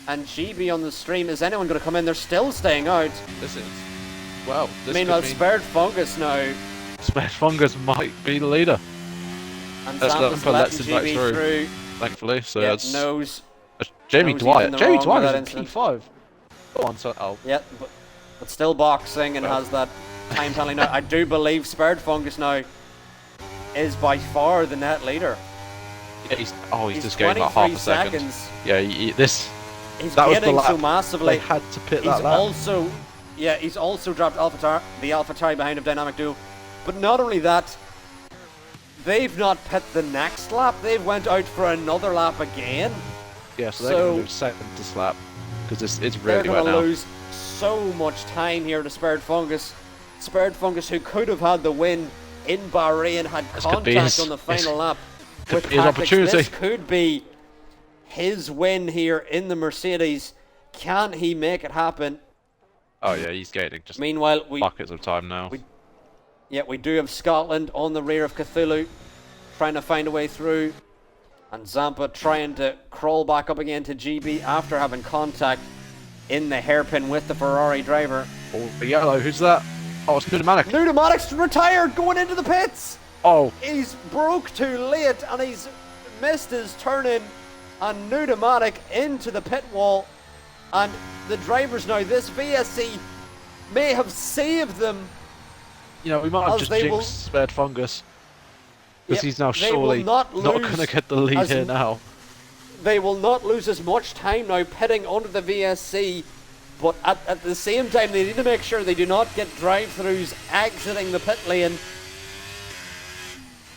and GB on the stream. Is anyone going to come in? They're still staying out. This is... Well, this Meanwhile, could mean Spared Fungus now, Spared Fungus might be the leader, and Let's let Zampa's him letting him back GB through. through. thankfully. So Yeah, that's knows. Jamie knows he's Dwyer. in the Jamie wrong Dwyer with is that in incident. P5. Go on, so, oh, Yeah, but still boxing and Well. has that time penalty now. I do believe Spared Fungus now is by far the net leader. yeah, he's He's just gained like half 23 a second. seconds. Yeah, He's that was the gaining so lap. massively. They had to pit He's that lap. also, yeah, he's also dropped the AlphaTauri behind of Dynamic Duo. But not only that, they've not pit the next lap. They've went out for another lap again. Yeah, so they're going so- to lose second this lap because it's They're really going wet to now. lose so much time here to Spared Fungus. Spared Fungus, who could have had the win in Bahrain, had This could be contact his- on the final lap could with be his Tactics. opportunity. This could be his win here in the Mercedes Can he make it happen? Oh yeah, he's gaining just Meanwhile, we buckets of time now. we do have Scotland on the rear of Cthulhu, trying to find a way through, and Zampa trying to crawl back up again to GB after having contact in the hairpin with the Ferrari driver. Oh, the yellow, who's that? Oh, it's Pneumatic. Pneumatic's retired, going into the pits. Oh, He's broke too late and he's missed his turn in, and Pneumatic into the pit wall. And the drivers now, this VSC may have saved them. you know, we might have As just they jinxed will- Spared Fungus. Because Yep, he's now they will surely not not lose going to get the lead as- here now. They will not lose as much time now pitting under the VSC, but at the same time they need to make sure they do not get drive-throughs exiting the pit lane.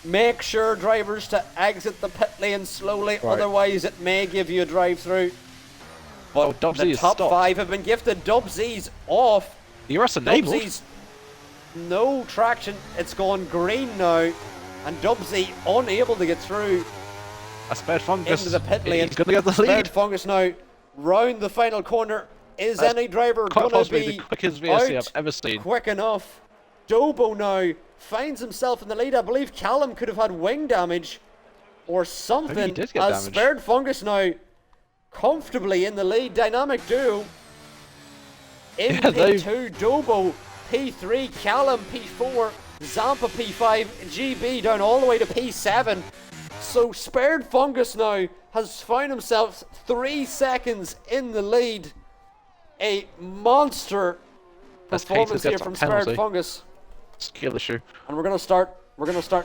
Make sure drivers to exit the pit lane slowly, Right. otherwise it may give you a drive-through. But Oh, Dubsy the is top stopped. 5 have been gifted. Dubsy's off. The arrest enabled. Dubsy's no traction. It's gone green now, and Dubsy unable to get through A Spared Fungus. into the pit lane. He's going to get the Spared lead. Fungus now round the final corner. Is That's any driver Quite going to possibly be the quickest VSC out I've ever seen. quick enough? Dobo now finds himself in the lead. I believe Callum could have had wing damage or something. did get as damage. Spared Fungus now comfortably in the lead. Dynamic Duo in Yeah, they've- P2, Dobo P3, Callum P4, Zampa P5, GB down all the way to P7. So Spared Fungus now has found himself 3 seconds in the lead. A monster This case performance gets here a from penalty. Spared Fungus. Skill issue. And we're gonna start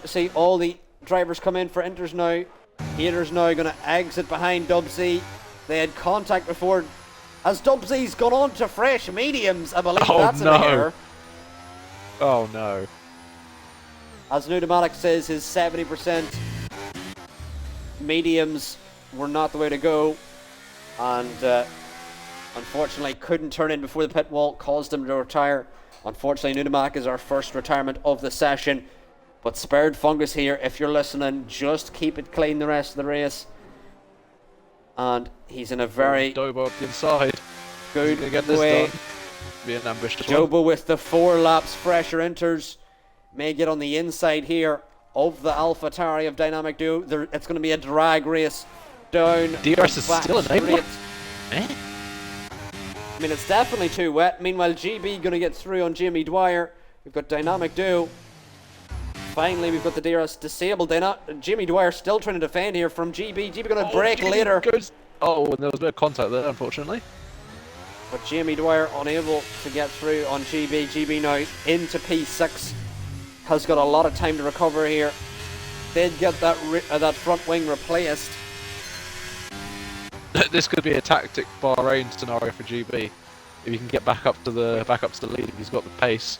to see all the drivers come in for inters now. Haters now gonna exit behind Dubsy. They had contact before. As Dubsy's gone on to fresh mediums, I believe Oh, that's no. an error. Oh no. As Pneumatic says, his 70% mediums were not the way to go, and unfortunately couldn't turn in before the pit wall, caused him to retire. Unfortunately, Pneumatic is our first retirement of the session, but Spared Fungus here, if you're listening, just keep it clean the rest of the race. And he's in a very Dobo up the inside. good Gonna get this way. done. Be an ambitious one. Jobo with the 4 laps fresher enters may get on the inside here of the AlphaTauri of Dynamic Duo. It's going to be a drag race down DRS the is back still enabled? straight. Eh? I mean, it's definitely too wet. Meanwhile, GB going to get through on Jimmy Dwyer. We've got Dynamic Duo. Finally, we've got the DRS disabled. Jimmy Dwyer still trying to defend here from GB. GB going to break Jimmy later. goes- Oh, and there was a bit of contact there, unfortunately. But Jamie Dwyer unable to get through on GB. GB now into P6. Has got a lot of time to recover here. They'd get that front wing replaced. This could be a tactic Bahrain scenario for GB. If he can get back up to the lead, if he's got the pace.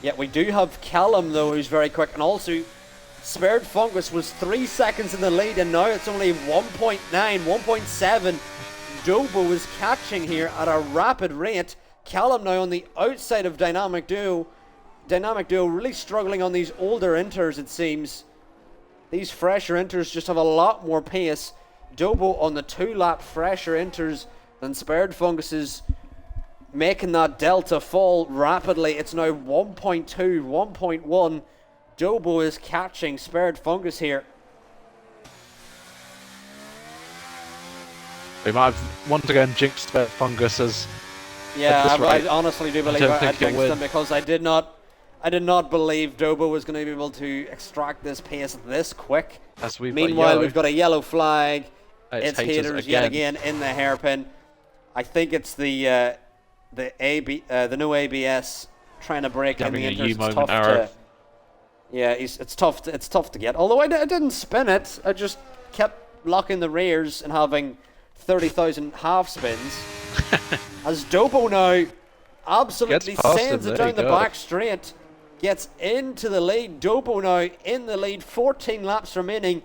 Yeah, we do have Callum though, who's very quick, and also Spared Fungus was 3 seconds in the lead, and now it's only 1.9, 1.7. Dobo is catching here at a rapid rate. Callum now on the outside of Dynamic Duo. Dynamic Duo really struggling on these older inters, it seems. These fresher inters just have a lot more pace. Dobo on the 2-lap fresher inters than Spared Fungus is making that delta fall rapidly. It's now 1.2, 1.1. Dobo is catching Spared Fungus here. We might have once again jinxed Spared Fungus as Yeah, this rate, I honestly do believe don't I think he'll jinxed win. them because I did not believe Dobo was going to be able to extract this pace this quick. as we've Meanwhile, we've got a yellow flag. It's It's haters haters yet again. again in the hairpin. I think it's the new ABS trying to break in Having the a inters. It's U-moment tough error. yeah, it's tough to get. Although I didn't spin it, I just kept locking the rears and having 30,000 half spins. As Dobo now absolutely Gets past sends him, it there down you the go. back straight, gets into the lead. Dobo now in the lead, 14 laps remaining.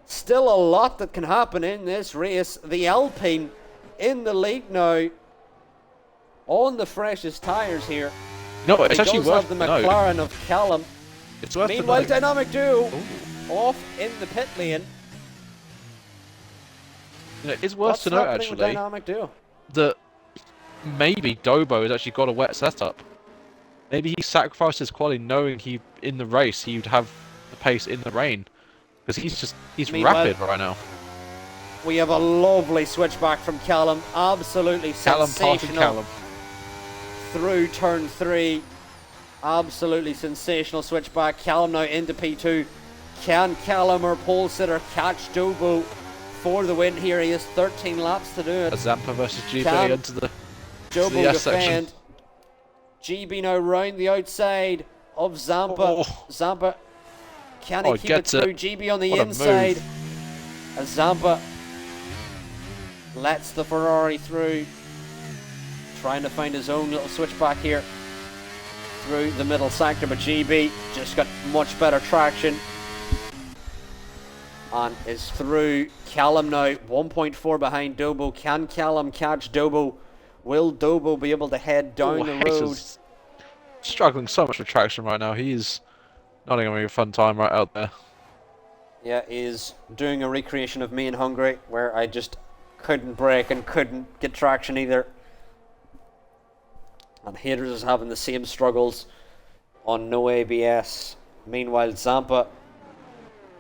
Still a lot that can happen in this race. The Alpine in the lead now on the freshest tyres here. No, it's He actually does worth have the the note. McLaren of Callum. It's worth Meanwhile, the note. Dynamic Duo Ooh. off in the pit lane. You know, it's worth What's to note happening with actually. Dynamic Duo? that maybe Dobo has actually got a wet setup. Maybe he sacrificed his quality knowing in the race he'd have the pace in the rain. Because he's Meanwhile, rapid right now. we have a lovely switchback from Callum. Absolutely Callum passing sensational. Callum. Through turn 3. Absolutely sensational switchback. Callum now into P2. Can Callum or pole sitter catch Dobo for the win here? He has 13 laps to do it. A Zampa versus GB Can into the Dobo S section. defend. GB now round the outside of Zampa. Oh. Zampa, can he Oh, keep it gets through? it. GB on the What a inside. move. As Zampa lets the Ferrari through. Trying to find his own little switchback here through the middle sector, but GB just got much better traction and is through. Callum now 1.4 behind Dobo. Can Callum catch Dobo? Will Dobo be able to head down the road? Hayes struggling so much with traction right now. He's not having a fun time right out there. Yeah, he's doing a recreation of me in Hungary where I just couldn't brake and couldn't get traction either. And Haters is having the same struggles on no ABS. Meanwhile, Zampa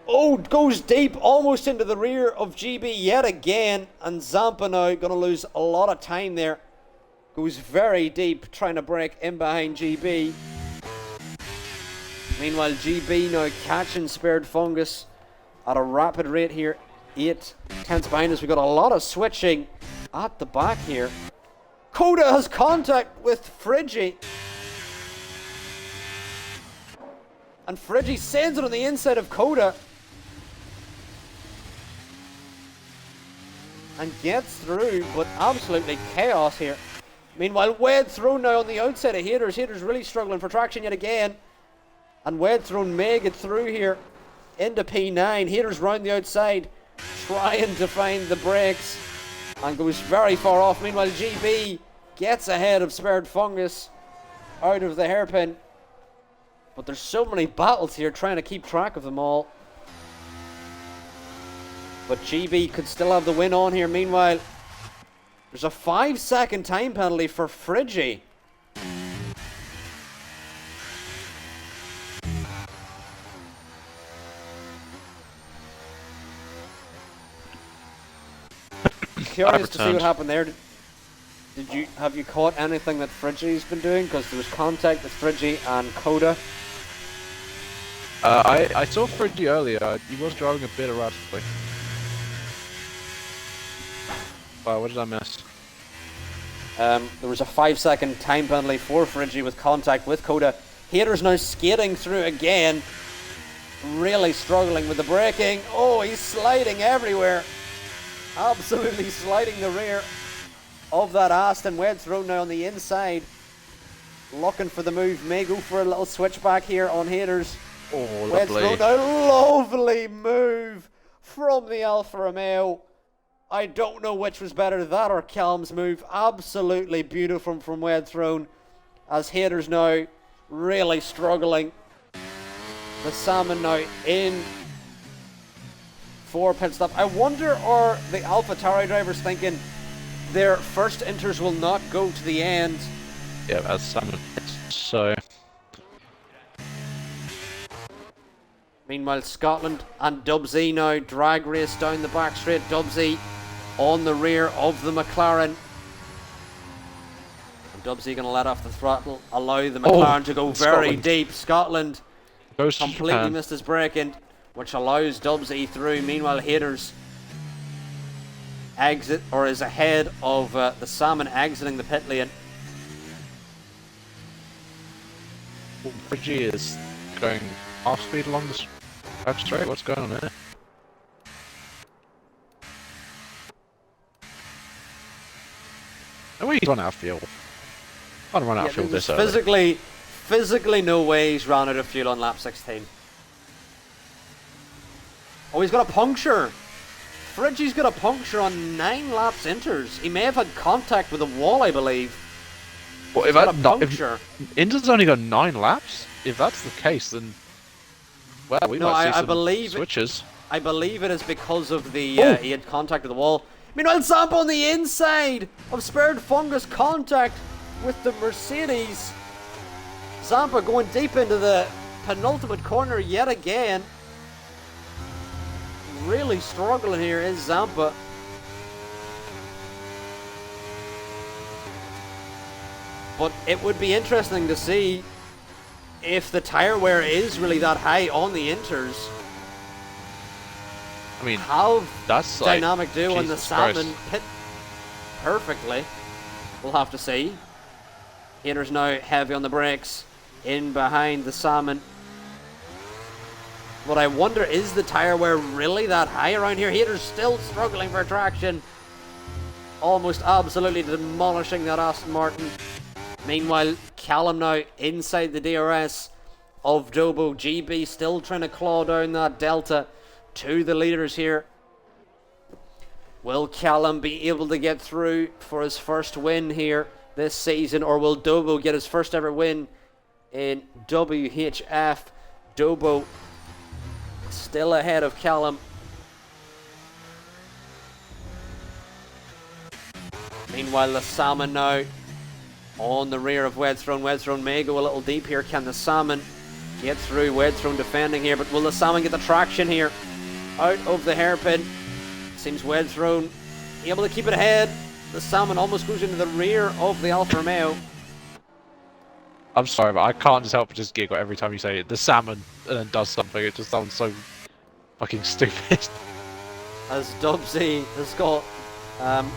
goes deep, almost into the rear of GB yet again. And Zampa now going to lose a lot of time there. Goes very deep, trying to break in behind GB. Meanwhile, GB now catching Spared Fungus at a rapid rate here. 8 tenths behind us. We've got a lot of switching at the back here. Coda has contact with Friggy. And Friggy sends it on the inside of Coda. And gets through, but absolutely chaos here. Meanwhile, Wade thrown now on the outside of Haters. Haters really struggling for traction yet again. And Wade thrown may get through here into P9. Haters round the outside, trying to find the brakes. And goes very far off. Meanwhile, GB gets ahead of Spared Fungus out of the hairpin. But there's so many battles here trying to keep track of them all. But GB could still have the win on here. Meanwhile, there's a 5-second time penalty for Friggy. Curious to see what happened there. Have you caught anything that Friggy's been doing? Because there was contact with Friggy and Coda. I saw Friggy earlier. He was driving a bit erratically. Wow, what did I miss? There was a 5-second time penalty for Friggy with contact with Coda. Haters now skating through again. Really struggling with the braking. Oh, he's sliding everywhere. Absolutely sliding the rear of that Aston. Wade thrown now on the inside. Looking for the move. May go for a little switchback here on Haters. Oh, Wade lovely. thrown now. Lovely move from the Alfa Romeo. I don't know which was better, that or Callum's move. Absolutely beautiful from Wade thrown. As Haters now really struggling. The Salmon now in for pit stop. I wonder, are the AlphaTauri drivers thinking their first inters will not go to the end? Yeah, as Salmon. So. Meanwhile, Scotland and Dubsy now drag race down the back straight. Dubsy on the rear of the McLaren. And Dubsy going to let off the throttle, allow the McLaren to go very Scotland. deep. Scotland Goes to completely Japan. missed his braking, which allows Dubsy through. Meanwhile, Haters exit, or is ahead of the Salmon exiting the pit lane. Friggy is going half speed along the back straight. What's going on there? No way he's run out of fuel. I don't run out of fuel There's this early. physically no way he's ran out of fuel on lap 16. Oh, he's got a puncture. Friggy's got a puncture on 9 laps inters. He may have had contact with a wall, I believe. Well, He's if got a puncture. Inter's only got 9 laps, if that's the case, then well, we No, might see I some believe switches. I believe it is because of the he had contact with the wall. Meanwhile, Zampa on the inside of Spared Fungus contact with the Mercedes. Zampa going deep into the penultimate corner yet again. Really struggling here is Zampa. But it would be interesting to see if the tyre wear is really that high on the Inters. I mean, How that's like, Dynamic Duo and the Jesus Salmon Christ. hit perfectly. We'll have to see. Haters now heavy on the brakes, in behind the Salmon. But I wonder, is the tyre wear really that high around here? Haters still struggling for traction. Almost absolutely demolishing that Aston Martin. Meanwhile, Callum now inside the DRS of Dobo. GB still trying to claw down that delta to the leaders here. Will Callum be able to get through for his first win here this season, or will Dobo get his first ever win in WHF? Dobo still ahead of Callum. Meanwhile, the Salmon now on the rear of Wedthrone. Wedthrone may go a little deep here. Can the Salmon get through? Wedthrone defending here, but will the Salmon get the traction here? Out of the hairpin. Seems Wedthrone able to keep it ahead. The Salmon almost goes into the rear of the Alfa Romeo. I'm sorry, but I can't just help but just giggle every time you say it. The Salmon and then does something. It just sounds so fucking stupid. As Dubsy has got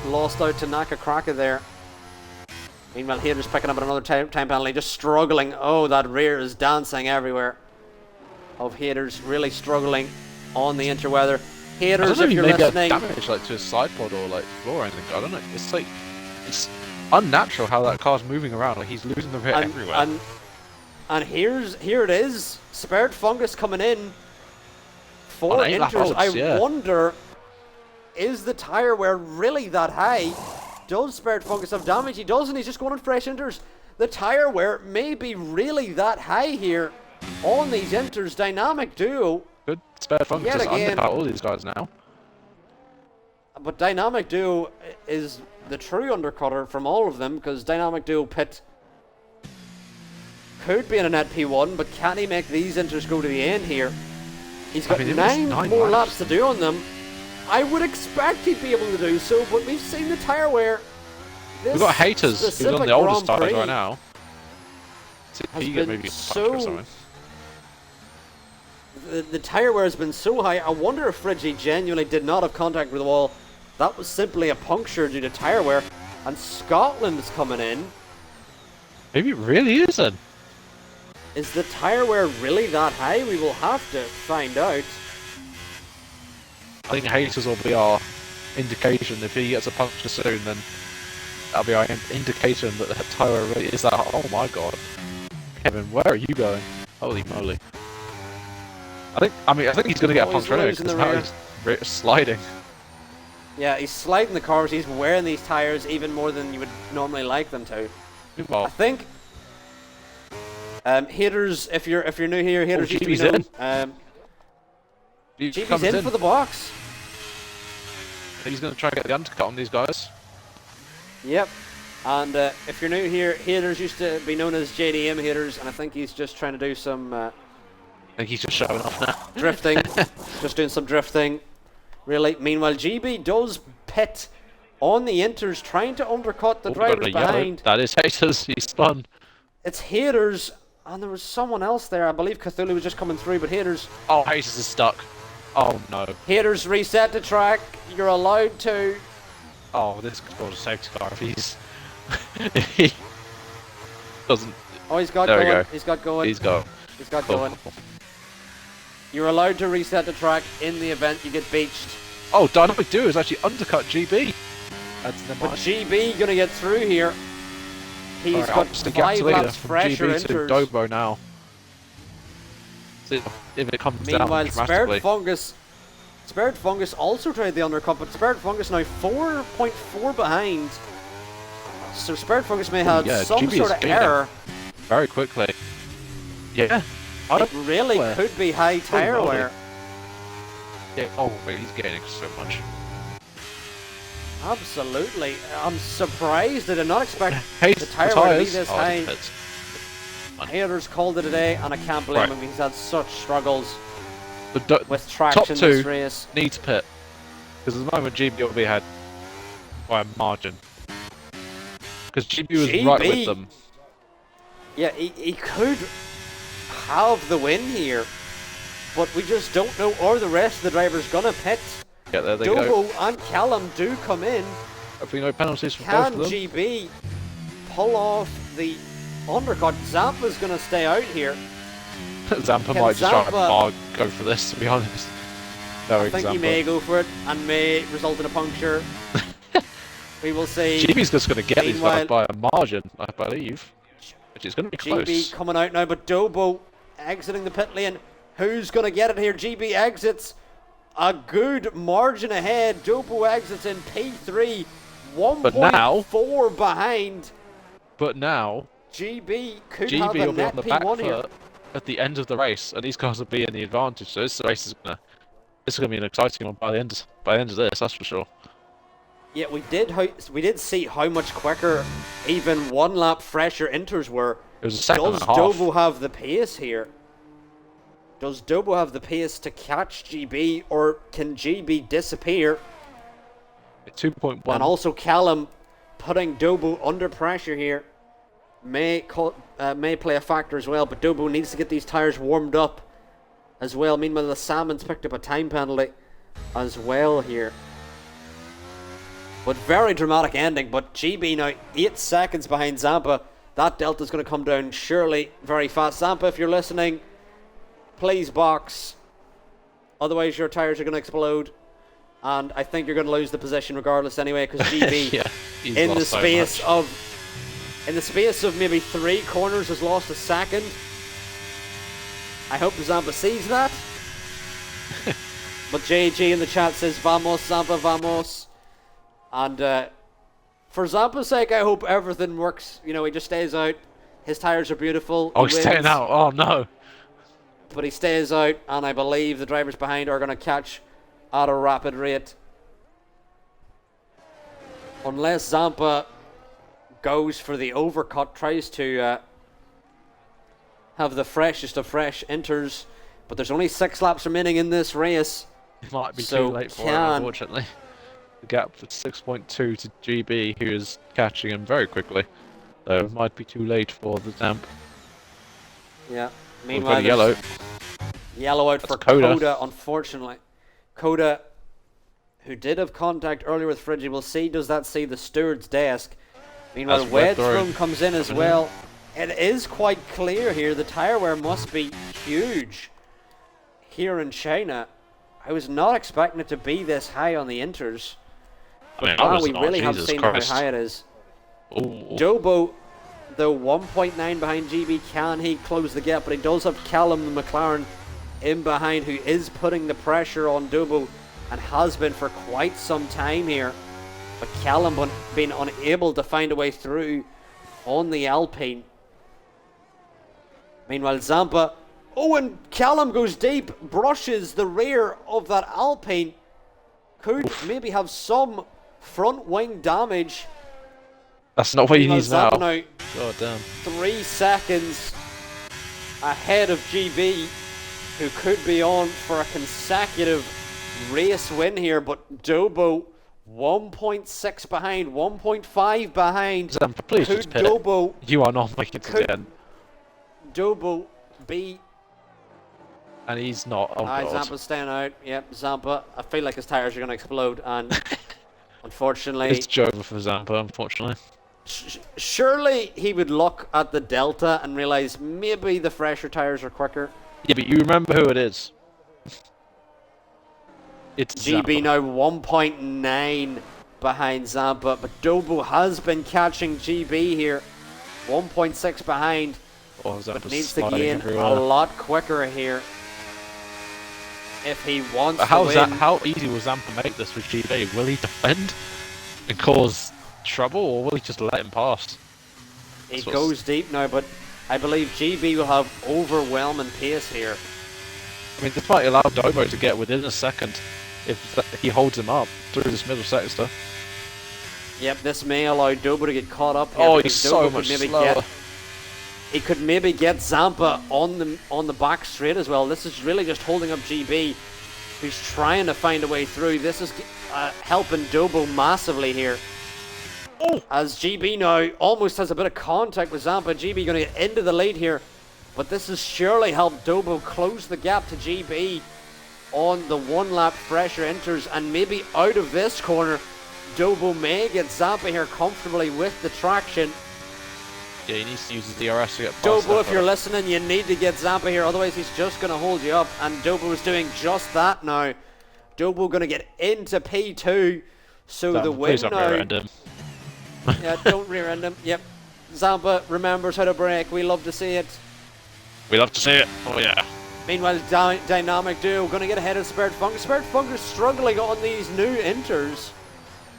lost out to Naka Kraka there. Meanwhile, Haters picking up another time penalty, just struggling. Oh, that rear is dancing everywhere. Of Haters really struggling on the interweather. Haters, if you're listening, damage like to his side pod or like floor or anything. I don't know. It's like it's unnatural how that car's moving around. Like he's losing the rear everywhere. And here it is. Spared Fungus coming in. 4 Inters. I wonder, is the tyre wear really that high? Does Spared Fungus have damage? He doesn't. He's just going on fresh Inters. The tyre wear may be really that high here on these Inters. Dynamic Duo. Good Spared Fungus has undercut all these guys now. But Dynamic Duo is the true undercutter from all of them, because Dynamic Duo Pit could be in a net P1, but can he make these Inters go to the end here? He's got 9 more laps to do on them. I would expect he'd be able to do so, but we've seen the tyre wear. We've got Haters who's on the oldest tyres right now. Has been so... The tyre wear has been so high. I wonder if Friggy genuinely did not have contact with the wall. That was simply a puncture due to tyre wear. And Scotland's coming in. Maybe it really isn't. Is the tyre wear really that high? We will have to find out. I think Haters will be our indication. If he gets a puncture soon, then that'll be our indication that the tyre really is that. Oh my god. Kevin, where are you going? Holy moly. I think he's going to get a puncture anyway, because now he's sliding. Yeah, he's sliding the cars. He's wearing these tyres even more than you would normally like them to. Well, I think Haters, if you're new here, Haters used to be known. GB's in for the box. I think he's going to try and get the undercut on these guys. Yep. And if you're new here, Haters used to be known as JDM Haters, and I think he's just trying to do some... I think he's just showing off now. Drifting. Just doing some drifting. Really. Meanwhile, GB does pit on the Inters, trying to undercut the drivers behind. That is Haters. He's spun. It's Haters, and there was someone else there. I believe Cthulhu was just coming through, but Haters... Oh, Haters is stuck. Oh, no. Haters reset the track. You're allowed to... Oh, this could cause a safety car if he's... he doesn't... Oh, he's got there going. We go. He's got going. He's got. He's got going. You're allowed to reset the track in the event you get beached. Oh, Dynamic Duo has actually undercut GB. But GB gonna get through here. He's got 5 laps fresher Inters. Dobo now. If it comes Meanwhile, down drastically. Spared Fungus also tried the undercut, but Spared Fungus now 4.4 behind. So Spared Fungus may have some sort of error. Very quickly. Yeah. It really could be high tyre wear. Yeah. Oh, wait, he's gaining so much. Absolutely. I'm surprised. I did not expect Hate the tyre wear to be tyres. this Oh, high. it fits. Haters called it a day, and I can't blame Right. him. He's had such struggles The with traction top this two race. need to pit. Because at the moment GB will be ahead by a margin. Because GB was right GB? with them. Yeah, he could have the win here, but we just don't know. Or the rest of the drivers gonna pit. Yeah, there they go. Dobo and Callum do come in. Hopefully no penalties for both Can of them. GB pull off the undercut? Zampa's gonna stay out here. Zampa Can might just try Zampa- and go for this, to be honest. No, I think he may go for it and may result in a puncture. We will see. GB's just going to get these guys Meanwhile- by a margin, I believe. Which is going to be close. GB coming out now, but Dobo exiting the pit lane. Who's going to get it here? GB exits a good margin ahead. Dobo exits in P3, 1.4 behind. But now, GB could GB have a will be net on the back P1 here. foot at the end of the race, and these guys will be in the advantage. So this race is going to be an exciting one by the end of this, that's for sure. Yeah, we did see how much quicker even one lap fresher inters were. It was a second Does and a half. Dobo have the pace here? Does Dobo have the pace to catch GB, or can GB disappear? 2.1. And also Callum putting Dobo under pressure here may play a factor as well, but Dobo needs to get these tyres warmed up as well. Meanwhile, the Salmon's picked up a time penalty as well here. But very dramatic ending, but GB now 8 seconds behind Zampa. That delta's going to come down surely very fast. Zampa, if you're listening, please box. Otherwise your tyres are going to explode. And I think you're going to lose the position regardless anyway, because GB Yeah, he's in the lost so space much. of maybe 3 corners has lost a second. I hope Zampa sees that. But JG in the chat says, "Vamos, Zampa, vamos." And for Zampa's sake, I hope everything works. You know, he just stays out. His tires are beautiful. Oh, He he's staying wins, out. Oh, no. but he stays out, and I believe the drivers behind are going to catch at a rapid rate. Unless Zampa goes for the overcut, tries to have the freshest of fresh inters, but there's only 6 laps remaining in this race. It might be So too late for him, can- unfortunately. The gap at 6.2 to GB, who is catching him very quickly. So it might be too late for the Zamp. Yeah. We've Meanwhile, got a yellow. Yellow out That's for Coda. Coda, unfortunately. Coda, who did have contact earlier with Friggy, we'll see, does that see the steward's desk? Meanwhile, As Webthrow Wedstrom comes in as coming in. well. It is quite clear here, the tyre wear must be huge here in China. I was not expecting it to be this high on the inters. I mean, Wow, I was we not. really have Jesus seen Christ. how high it is. Ooh. Dobo, though 1.9 behind GB, can he close the gap? But he does have Callum the McLaren in behind, who is putting the pressure on Dobo and has been for quite some time here. But Callum been unable to find a way through on the Alpine. Meanwhile, Zampa, and Callum goes deep, brushes the rear of that Alpine. Could maybe have some front wing damage. That's not what he Meanwhile, needs now. Zampa now God damn. 3 seconds ahead of GB, who could be on for a consecutive race win here, but Dobo 1.6 behind, 1.5 behind. Zampa, please Could just pit. Dobo, You are not making it to could- the end. Dobo be... And he's not. Oh, God. Zampa's staying out. Yep, Zampa. I feel like his tyres are going to explode, and unfortunately... It's over for Zampa, unfortunately. Surely he would look at the Delta and realise maybe the fresher tyres are quicker. Yeah, but you remember who it is. It's GB Zampa. now 1.9 behind Zampa, but Dobo has been catching GB here. 1.6 behind, Oh, but Zampa's needs to sliding gain everywhere. a lot quicker here if he wants But to win. how easy will Zampa make this with GB? Will he defend and cause trouble, or will he just let him pass? He That's what's- goes deep now, but I believe GB will have overwhelming pace here. I mean, this might allow Dobo to get within a second if he holds him up through this middle sector. Yep, this may allow Dobo to get caught up here. Oh, because he's so Dobo much could maybe slower. he could maybe get Zampa on the back straight as well. This is really just holding up GB, who's trying to find a way through. This is helping Dobo massively here. Oh. As GB now almost has a bit of contact with Zampa. GB going to get into the lead here, but this has surely helped Dobo close the gap to GB on the one lap pressure enters, and maybe out of this corner Dobo may get Zampa here comfortably with the traction. Yeah, he needs to use his DRS to get past Dobo, if that, you're but- listening, you need to get Zampa here, otherwise he's just going to hold you up, and Dobo is doing just that now. Dobo going to get into P2, so the win Please don't now. rear-end him. Yeah, don't rear end him. Yep. Zampa remembers how to brake. We love to see it. We love to see it. Oh yeah. Meanwhile, Dynamic Duo going to get ahead of Spirit Fungus. Spirit Fungus struggling on these new inters.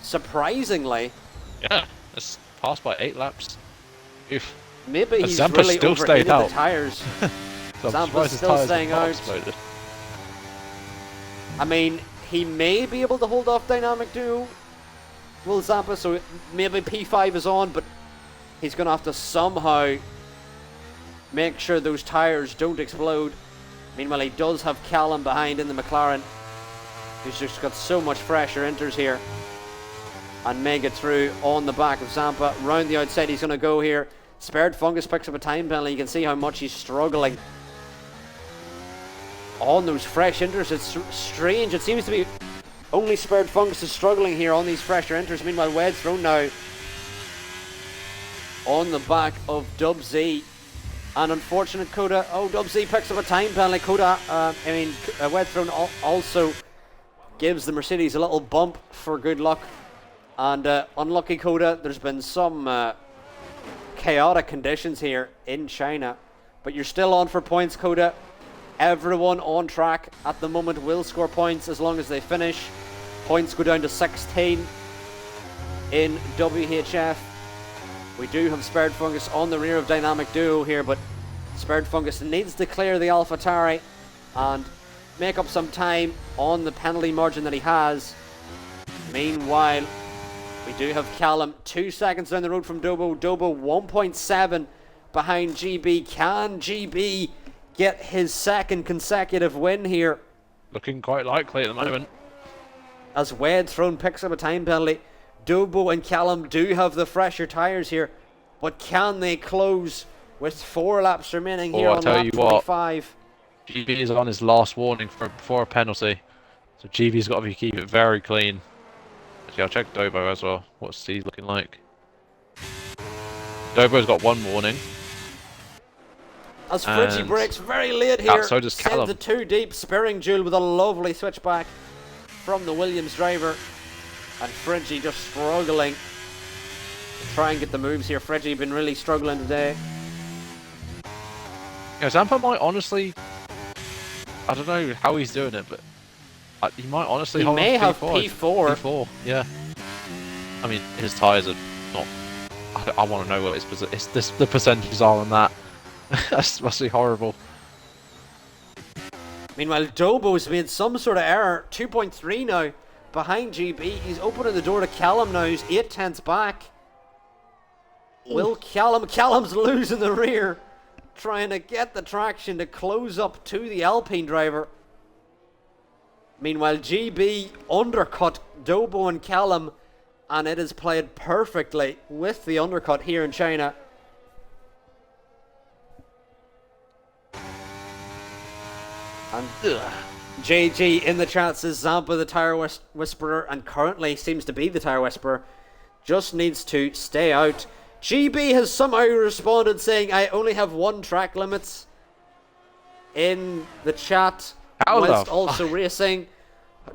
Surprisingly. Yeah. It's passed by 8 laps. Oof. Maybe And he's Zampa really still overheated stayed the out. tyres. So I'm Zampa's surprised his still tyres staying have not out. exploded. I mean, he may be able to hold off Dynamic Duo. Will Zampa, so maybe P5 is on, but he's going to have to somehow make sure those tyres don't explode. Meanwhile, he does have Callum behind in the McLaren, who's just got so much fresher enters here, and may get through on the back of Zampa. Round the outside he's going to go here. Spirit Fungus picks up a time penalty. You can see how much he's struggling on those fresh enters. It's strange. It seems to be only Spirit Fungus is struggling here on these fresher enters. Meanwhile, Wedge thrown now on the back of Dub Z. And unfortunate Coda. Oh, Dub Z picks up a time penalty. Coda, Wedge thrown also gives the Mercedes a little bump for good luck. And unlucky Coda, there's been some chaotic conditions here in China. But you're still on for points, Coda. Everyone on track at the moment will score points as long as they finish. Points go down to 16 in WHF. We do have Spirit Fungus on the rear of Dynamic Duo here, but Spirit Fungus needs to clear the AlphaTauri and make up some time on the penalty margin that he has. Meanwhile, we do have Callum 2 seconds down the road from Dobo. Dobo 1.7 behind GB. Can GB get his second consecutive win here? Looking quite likely at the moment. As Wade Throne picks up a time penalty. Dobo and Callum do have the fresher tyres here, but can they close with 4 laps remaining here on lap 25? GB is on his last warning before a penalty, so GB's got to keep it very clean. Actually, I'll check Dobo as well. What's he looking like? Dobo's got 1 warning. As Fridgie And breaks very late here, so does sends Callum. it too deep. Spearing Jewel with a lovely switchback from the Williams driver. And Fridgie just struggling to try and get the moves here. Fridgie been really struggling today. Yeah, Zampa might honestly... I don't know how he's doing it, but he might honestly He hold may on have to P4. P4. P4, yeah. I mean, his tyres are not... I want to know what the percentages are on that. That must be horrible. Meanwhile, Dobo's made some sort of error. 2.3 now behind GB. He's opening the door to Callum now. He's 8 tenths back. Will Callum's losing the rear, trying to get the traction to close up to the Alpine driver. Meanwhile, GB undercut Dobo and Callum, and it is played perfectly with the undercut here in China. And JG in the chat says Zampa the Tire Whisperer, and currently seems to be the Tire Whisperer, just needs to stay out. GB has somehow responded saying, I only have 1 track limits in the chat, whilst also racing.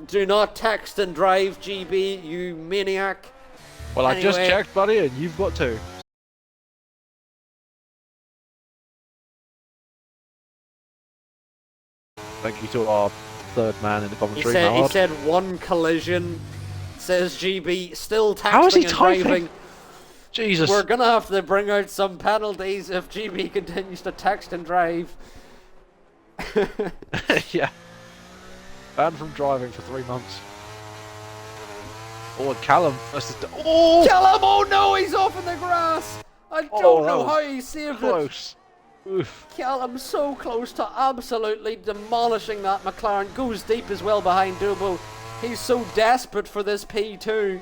Do not text and drive, GB, you maniac. Well, I just Anyway. checked, buddy, and you've got 2. Thank you to our 3rd man in the He commentary, said, Howard. 1 collision, says GB, still How is he texting and typing? driving. Jesus. We're gonna have to bring out some penalties if GB continues to text and drive. Yeah. Banned from driving for 3 months. Oh, Callum versus. Oh! Callum, oh no, he's off in the grass. I don't Oh, that know was how he saved it. Close. Oof. Callum so close to absolutely demolishing that McLaren. Goes deep as well behind Dubo. He's so desperate for this P2.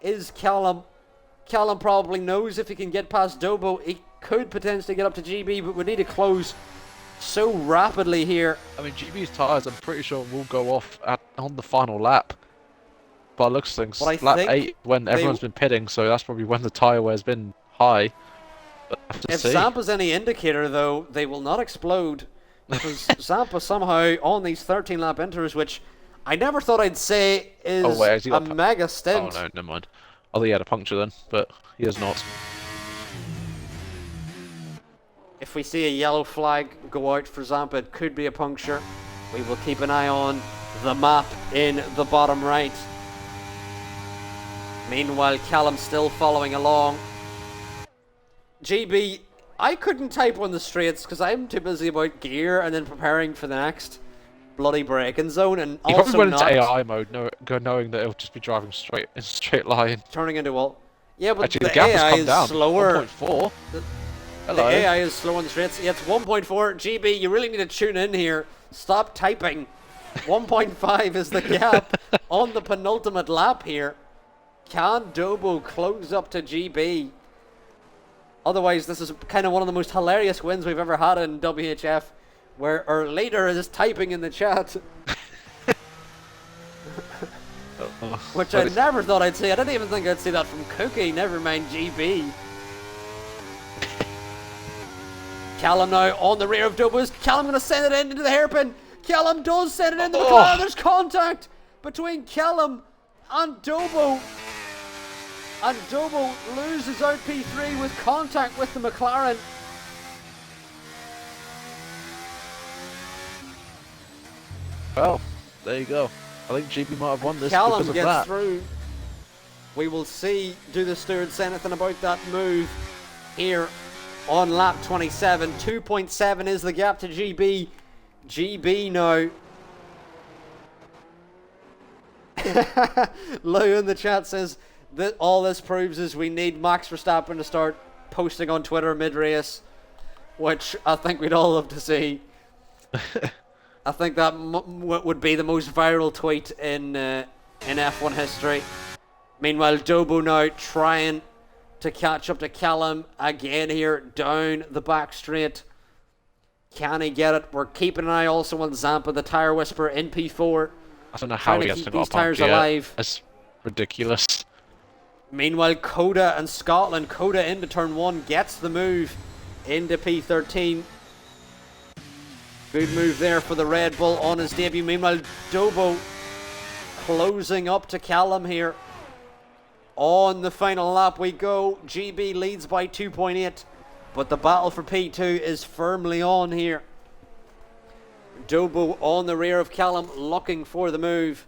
Is Callum. Callum probably knows if he can get past Dubo, he could potentially get up to GB, but we need to close so rapidly here. I mean, GB's tyres, I'm pretty sure, will go off on the final lap. By looks of things, But I lap think 8 when everyone's been pitting, so that's probably when the tyre wear's been high. But I have to If see. Zampa's any indicator, though, they will not explode. Because Zampa somehow, on these 13 lap inters, which I never thought I'd say is Oh, wait, has he a got mega Oh stint. no, never mind. I thought he had a puncture then, but he has not. If we see a yellow flag go out for Zampa, it could be a puncture. We will keep an eye on the map in the bottom right. Meanwhile, Callum still following along. GB, I couldn't type on the straights because I'm too busy about gear and then preparing for the next bloody braking zone, and He also probably went not into AI mode, knowing that it'll just be driving straight in a straight line. turning into all. Yeah, but Actually, the the gap has AI come is down. slower. 1.4. The Hello. AI is slow on the straights. Yeah, it's 1.4. GB, you really need to tune in here. Stop typing. 1.5 is the gap on the penultimate lap here. Can Dobo close up to GB? Otherwise, this is kind of one of the most hilarious wins we've ever had in WHF, where our leader is typing in the chat, which I never thought I'd see. I didn't even think I'd see that from Cookie, never mind GB. Callum now on the rear of Dobo. Callum going to send it into the hairpin. Callum does send it into the McLaren. There's contact between Callum and Dobo. And Dobo loses out P3 with contact with the McLaren. Well, there you go. I think GB might have won this Callum because of gets that. through. We will see, do the stewards say anything about that move here on lap 27. 2.7 is the gap to GB. GB now. Lou in the chat says that all this proves is we need Max Verstappen to start posting on Twitter mid-race, which I think we'd all love to see. I think that would be the most viral tweet in F1 history. Meanwhile, Dobo now trying to catch up to Callum again here down the back straight. Can he get it? We're keeping an eye also on Zampa, the tyre whisperer in P4. I don't know how he trying to hasn't keep got these a puncture tyres yet. alive. That's ridiculous. Meanwhile, Coda and Scotland. Coda into turn 1 gets the move into P13. Good move there for the Red Bull on his debut. Meanwhile, Dobo closing up to Callum here. On the final lap we go. GB leads by 2.8, but the battle for P2 is firmly on here. Dobo on the rear of Callum, looking for the move.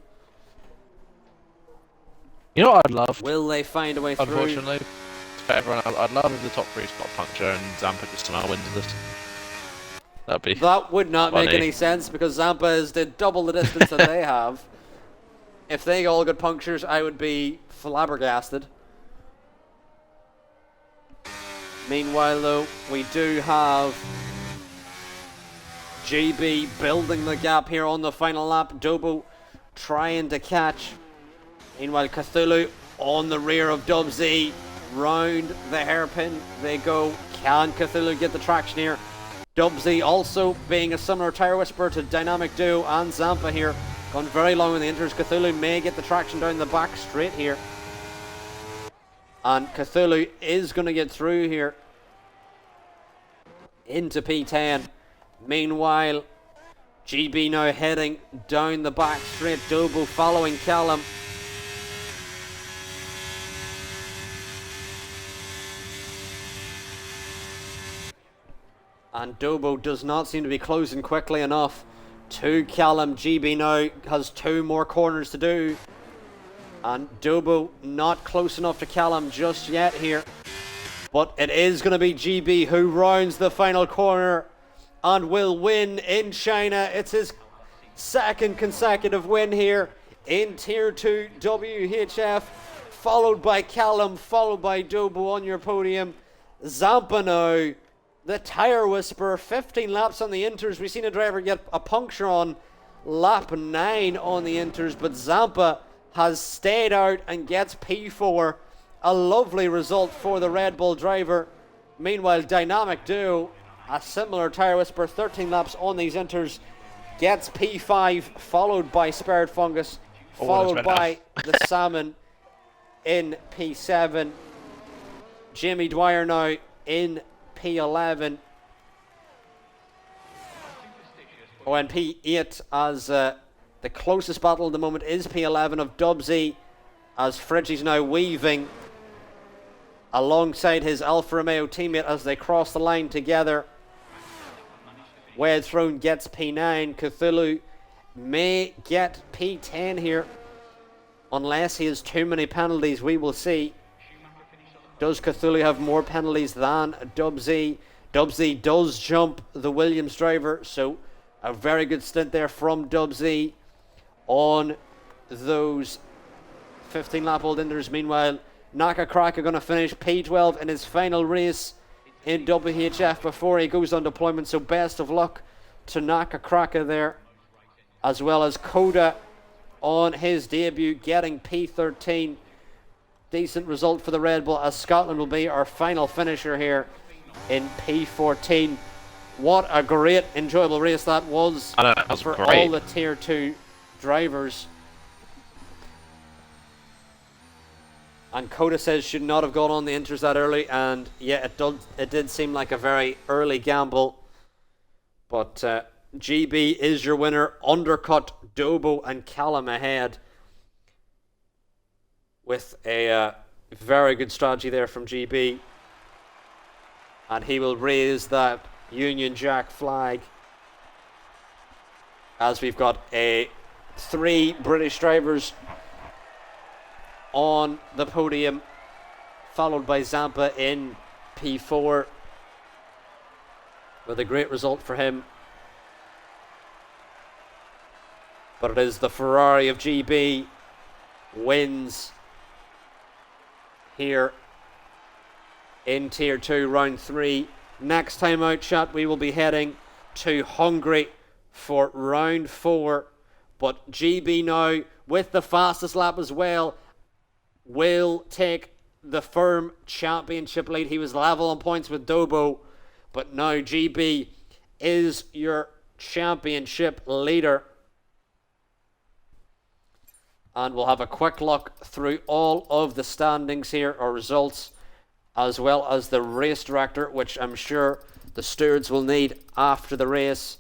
You know what I'd love? Will they find a way through? Unfortunately, for everyone, I'd love if the top three's got a puncture and Zampa just somehow wins this. That'd be. That would not make funny. any sense because Zampa is double the distance that they have. If they all got punctures, I would be flabbergasted. Meanwhile, though, we do have GB building the gap here on the final lap. Dobo trying to catch. Meanwhile, Cthulhu on the rear of Dubsy. Round the hairpin they go. Can Cthulhu get the traction here? Dubsy also being a similar tyre whisperer to Dynamic Duo and Zampa here. Gone very long in the inters. Cthulhu may get the traction down the back straight here. And Cthulhu is going to get through here into P10. Meanwhile, GB now heading down the back straight. Dobo following Callum. And Dobo does not seem to be closing quickly enough to Callum. GB now has 2 more corners to do. And Dobo not close enough to Callum just yet here. But it is going to be GB who rounds the final corner and will win in China. It's his second consecutive win here in Tier 2 WHF, followed by Callum, followed by Dobo on your podium. Zampa now, the Tire Whisperer, 15 laps on the inters. We've seen a driver get a puncture on lap 9 on the inters, but Zampa has stayed out and gets P4. A lovely result for the Red Bull driver. Meanwhile, Dynamic Duo, a similar Tire Whisperer, 13 laps on these inters, gets P5, followed by Spared Fungus, followed by the Salmon in P7. Jimmy Dwyer now in P11. Oh, and P8 as the closest battle at the moment is P11 of Dubsy, as Fridgie's now weaving alongside his Alfa Romeo teammate as they cross the line together. Wed Throne gets P9. Cthulhu may get P10 here, unless he has too many penalties. We will see. Does Cthulhu have more penalties than Dubsy? Dubsy does jump the Williams driver, so a very good stint there from Dubsy on those 15-lap-old Inders. Meanwhile, Naka Cracker going to finish P12 in his final race in WHF before he goes on deployment, so best of luck to Naka Cracker there, as well as Coda on his debut getting P13. Decent result for the Red Bull, as Scotland will be our final finisher here in P14. What a great, enjoyable race that was, for great. all the Tier 2 drivers. And Coda says should not have gone on the inters that early, and yeah, it did seem like a very early gamble. But GB is your winner. Undercut Dobo and Callum ahead, with a very good strategy there from GB. And he will raise that Union Jack flag, as we've got 3 British drivers on the podium, followed by Zampa in P4, with a great result for him. But it is the Ferrari of GB wins here in Tier 2, Round 3. Next time out, chat, we will be heading to Hungary for Round 4. But GB now, with the fastest lap as well, will take the firm championship lead. He was level on points with Dobo, but now GB is your championship leader. And we'll have a quick look through all of the standings here, or results, as well as the race director, which I'm sure the stewards will need after the race.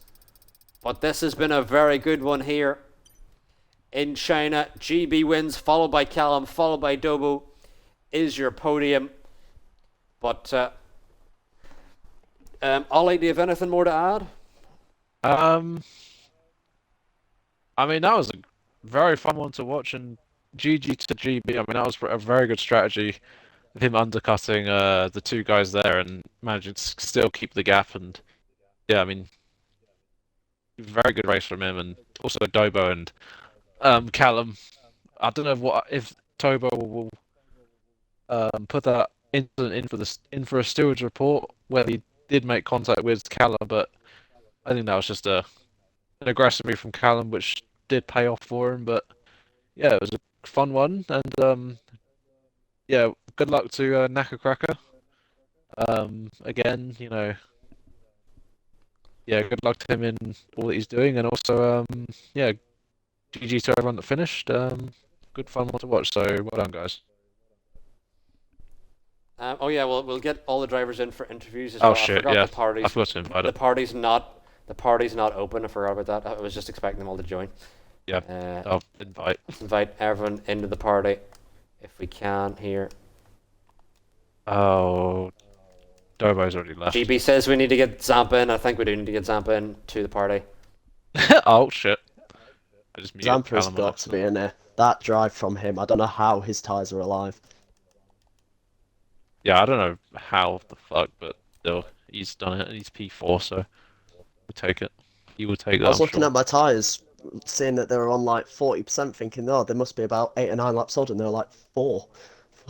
But this has been a very good one here in China. GB wins, followed by Callum, followed by Dobo, is your podium. But Ollie, do you have anything more to add? I mean, that was a very fun one to watch, and GG to GB. I mean, that was a very good strategy of him undercutting the 2 guys there and managing to still keep the gap. And yeah, I mean, very good race from him, and also Dobo and Callum. I don't know if Tobo will put that incident in for a stewards report where he did make contact with Callum, but I think that was just an aggressive move from Callum, which did pay off for him. But yeah, it was a fun one, and yeah, good luck to Naka Cracker. Again, you know, yeah, good luck to him in all that he's doing, and also yeah, GG to everyone that finished. Good fun one to watch, so well done, guys. Oh yeah, well, we'll get all the drivers in for interviews as well. Oh shit, yeah, the parties. I forgot to invite The it. party's not open. I forgot about that. I was just expecting them all to join. Yeah, I'll invite. Invite everyone into the party if we can here. Oh, Dobo's already left. GB says we need to get Zampa in. I think we do need to get Zampa in to the party. Oh shit. I just muted Zampa's Callum got off. to be in there. That drive from him, I don't know how his tyres are alive. Yeah, I don't know how the fuck, but still, he's done it, and he's P4, so we'll take it. He will take that. I was I'm looking sure. at my tyres seeing that they were on like 40%, thinking, oh, they must be about 8 or 9 laps old, and they were like 4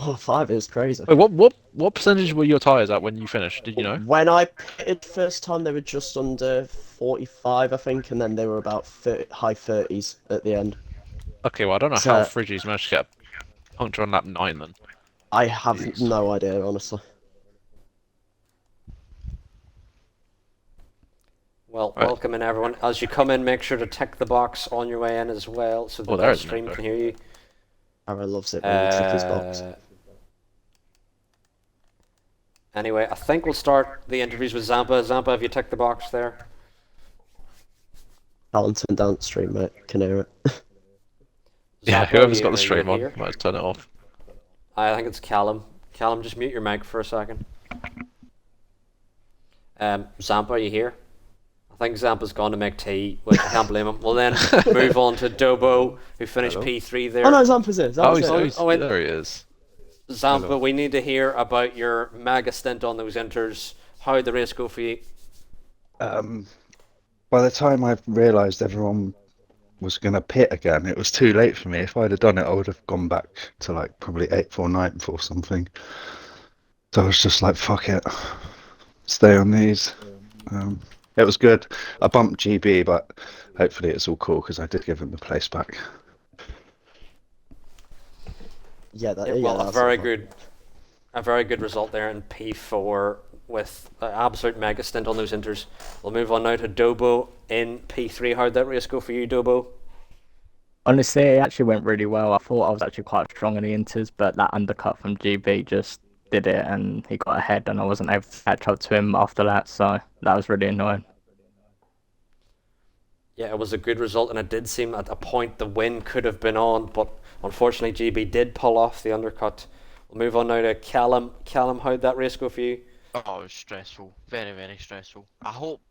or 5. It was crazy. Wait, what percentage were your tyres at when you finished? Did you know? When I pitted first time, they were just under 45, I think, and then they were about high 30s at the end. Okay, well I don't know So- how Friggy's managed to get a puncture on lap 9 then. I have Jeez. no idea, honestly. Well, Right. welcome in everyone. As you come in, make sure to tick the box on your way in as well, so Oh, that there the is stream no can hear you. Arrow loves it when you tick his box. Anyway, I think we'll start the interviews with Zampa. Zampa, have you ticked the box there? Darlington downstream, mate. Can hear it. Yeah, Zampa, whoever's you- got the are you stream on here? might turn it off. I think it's Callum. Callum, just mute your mic for a second. Zampa, are you here? I think Zampa's gone to make tea, which I can't blame him. We'll then move on to Dobo, who finished Hello. P3 there. Oh no, Zampa's here. Oh, Zampa's here. oh, wait. there he is. Zampa, Hello. we need to hear about your mega stint on those inters. How did the race go for you? By the time I realised everyone was going to pit again, it was too late for me. If I'd have done it, I would have gone back to like probably 8th or 9th or something. So I was just like, fuck it, stay on these. It was good. I bumped GB, but hopefully it's all cool because I did give him the place back. Yeah, Well, that's a very good result there in P4 with an absolute mega stint on those inters. We'll move on now to Dobo in P3. How did that race go for you, Dobo? Honestly, it actually went really well. I thought I was actually quite strong in the inters, but that undercut from GB just did it, and he got ahead, and I wasn't able to catch up to him after that, so that was really annoying. Yeah, it was a good result, and it did seem at a point the win could have been on, but unfortunately GB did pull off the undercut. We'll move on now to Callum. Callum, how did that race go for you? Oh, it was stressful. Very, very stressful. I hope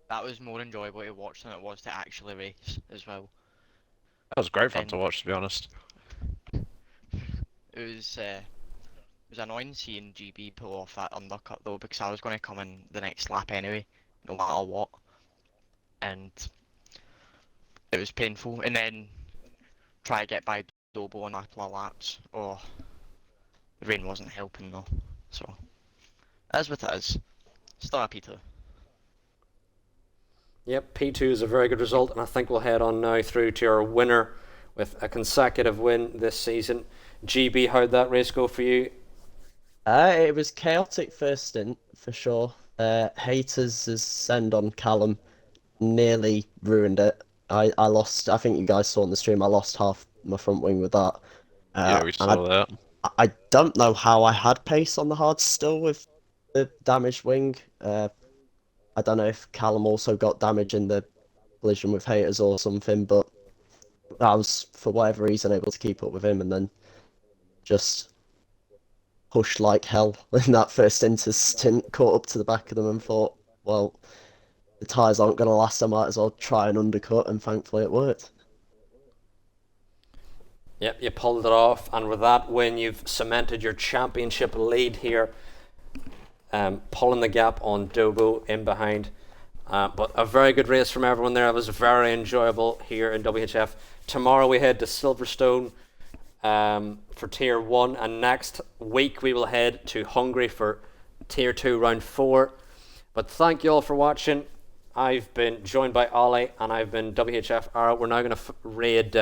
that was more enjoyable to watch than it was to actually race as well. That was great fun to And- watch, to be honest. It was annoying seeing GB pull off that undercut though, because I was going to come in the next lap anyway, no matter what. And it was painful. And then try to get by Dobo on a couple of laps. Oh, the rain wasn't helping though. So, that's what it is. Still happy to. Yep, P2 is a very good result, and I think we'll head on now through to our winner with a consecutive win this season. GB, how did that race go for you? It was chaotic first stint, for sure. Haters' send on Callum nearly ruined it. I lost, I think you guys saw on the stream, I lost half my front wing with that. Yeah, we and saw that. I don't know how I had pace on the hards still with the damaged wing. I don't know if Callum also got damage in the collision with Haters or something, but I was, for whatever reason, able to keep up with him and then just pushed like hell in that first stint, caught up to the back of them and thought, well, the tyres aren't going to last, I might as well try and undercut, and thankfully it worked. Yep, you pulled it off, and with that win, you've cemented your championship lead here, pulling the gap on Dobo in behind. But a very good race from everyone there. It was very enjoyable here in WHF. Tomorrow we head to Silverstone for Tier 1, and next week we will head to Hungary for Tier 2 Round 4. But thank you all for watching. I've been joined by Ollie, and I've been WHF Arrow. We're now going to raid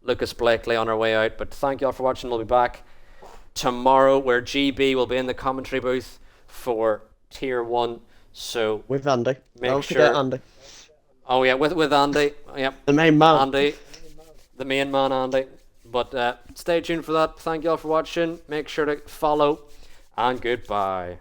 Lucas Blakely on our way out, but thank you all for watching. We'll be back tomorrow where GB will be in the commentary booth for Tier 1. So With Andy. Make Don't forget sure- Andy. oh yeah, with Andy. Yep, The main man. Andy, the main man, Andy. But stay tuned for that. Thank you all for watching. Make sure to follow, and goodbye.